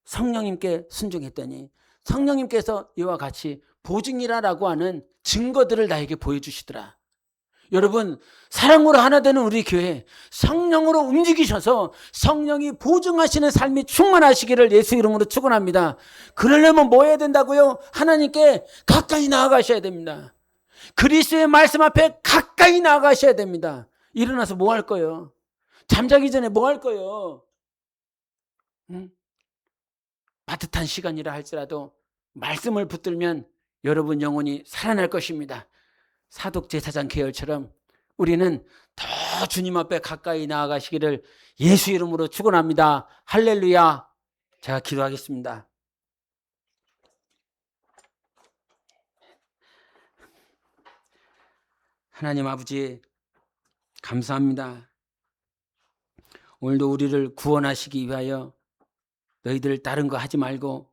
성령님께 순종했더니 성령님께서 이와 같이 보증이라고 하는 증거들을 나에게 보여주시더라. 여러분, 사랑으로 하나 되는 우리 교회, 성령으로 움직이셔서 성령이 보증하시는 삶이 충만하시기를 예수 이름으로 축원합니다. 그러려면 뭐 해야 된다고요? 하나님께 가까이 나아가셔야 됩니다. 그리스도의 말씀 앞에 가까이 나아가셔야 됩니다. 일어나서 뭐 할 거예요? 잠자기 전에 뭐 할 거예요? 빠듯한 시간이라 할지라도 말씀을 붙들면 여러분 영혼이 살아날 것입니다. 사독제사장 계열처럼 우리는 더 주님 앞에 가까이 나아가시기를 예수 이름으로 축원합니다. 할렐루야. 제가 기도하겠습니다. 하나님 아버지 감사합니다. 오늘도 우리를 구원하시기 위하여 너희들 다른 거 하지 말고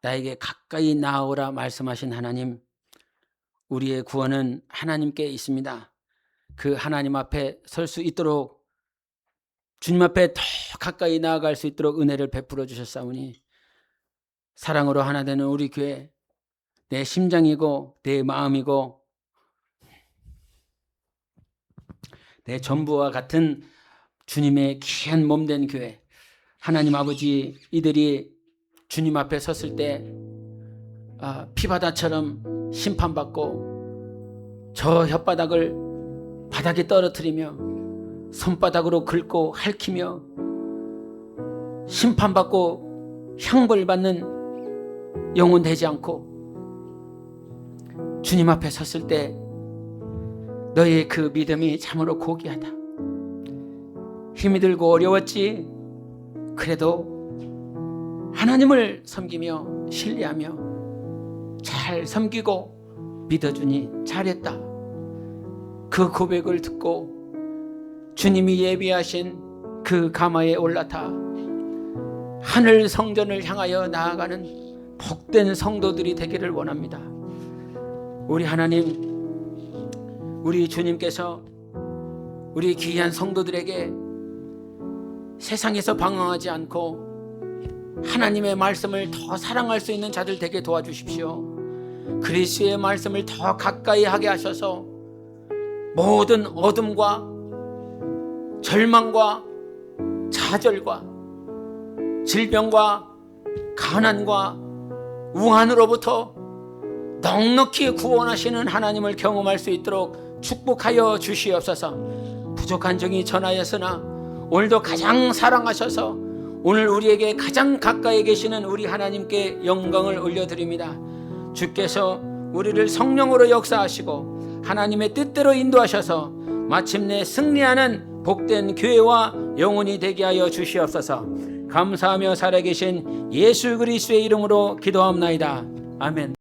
나에게 가까이 나아오라 말씀하신 하나님, 우리의 구원은 하나님께 있습니다. 그 하나님 앞에 설 수 있도록 주님 앞에 더 가까이 나아갈 수 있도록 은혜를 베풀어 주셨사오니 사랑으로 하나 되는 우리 교회, 내 심장이고 내 마음이고 내 전부와 같은 주님의 귀한 몸된 교회, 하나님 아버지, 이들이 주님 앞에 섰을 때 피바다처럼 심판받고 저 혓바닥을 바닥에 떨어뜨리며 손바닥으로 긁고 핥히며 심판받고 형벌받는 영혼 되지 않고 주님 앞에 섰을 때 너의 그 믿음이 참으로 고귀하다. 힘이 들고 어려웠지. 그래도 하나님을 섬기며 신뢰하며 잘 섬기고 믿어주니 잘했다. 그 고백을 듣고 주님이 예비하신 그 가마에 올라타 하늘 성전을 향하여 나아가는 복된 성도들이 되기를 원합니다. 우리 하나님, 우리 주님께서 우리 귀한 성도들에게 세상에서 방황하지 않고 하나님의 말씀을 더 사랑할 수 있는 자들 되게 도와주십시오. 그리스도의 말씀을 더 가까이 하게 하셔서 모든 어둠과 절망과 좌절과 질병과 가난과 우환으로부터 넉넉히 구원하시는 하나님을 경험할 수 있도록 축복하여 주시옵소서. 부족한 종이 전하였으나 오늘도 가장 사랑하셔서 오늘 우리에게 가장 가까이 계시는 우리 하나님께 영광을 올려드립니다. 주께서 우리를 성령으로 역사하시고 하나님의 뜻대로 인도하셔서 마침내 승리하는 복된 교회와 영혼이 되게 하여 주시옵소서. 감사하며 살아계신 예수 그리스도의 이름으로 기도합나이다. 아멘.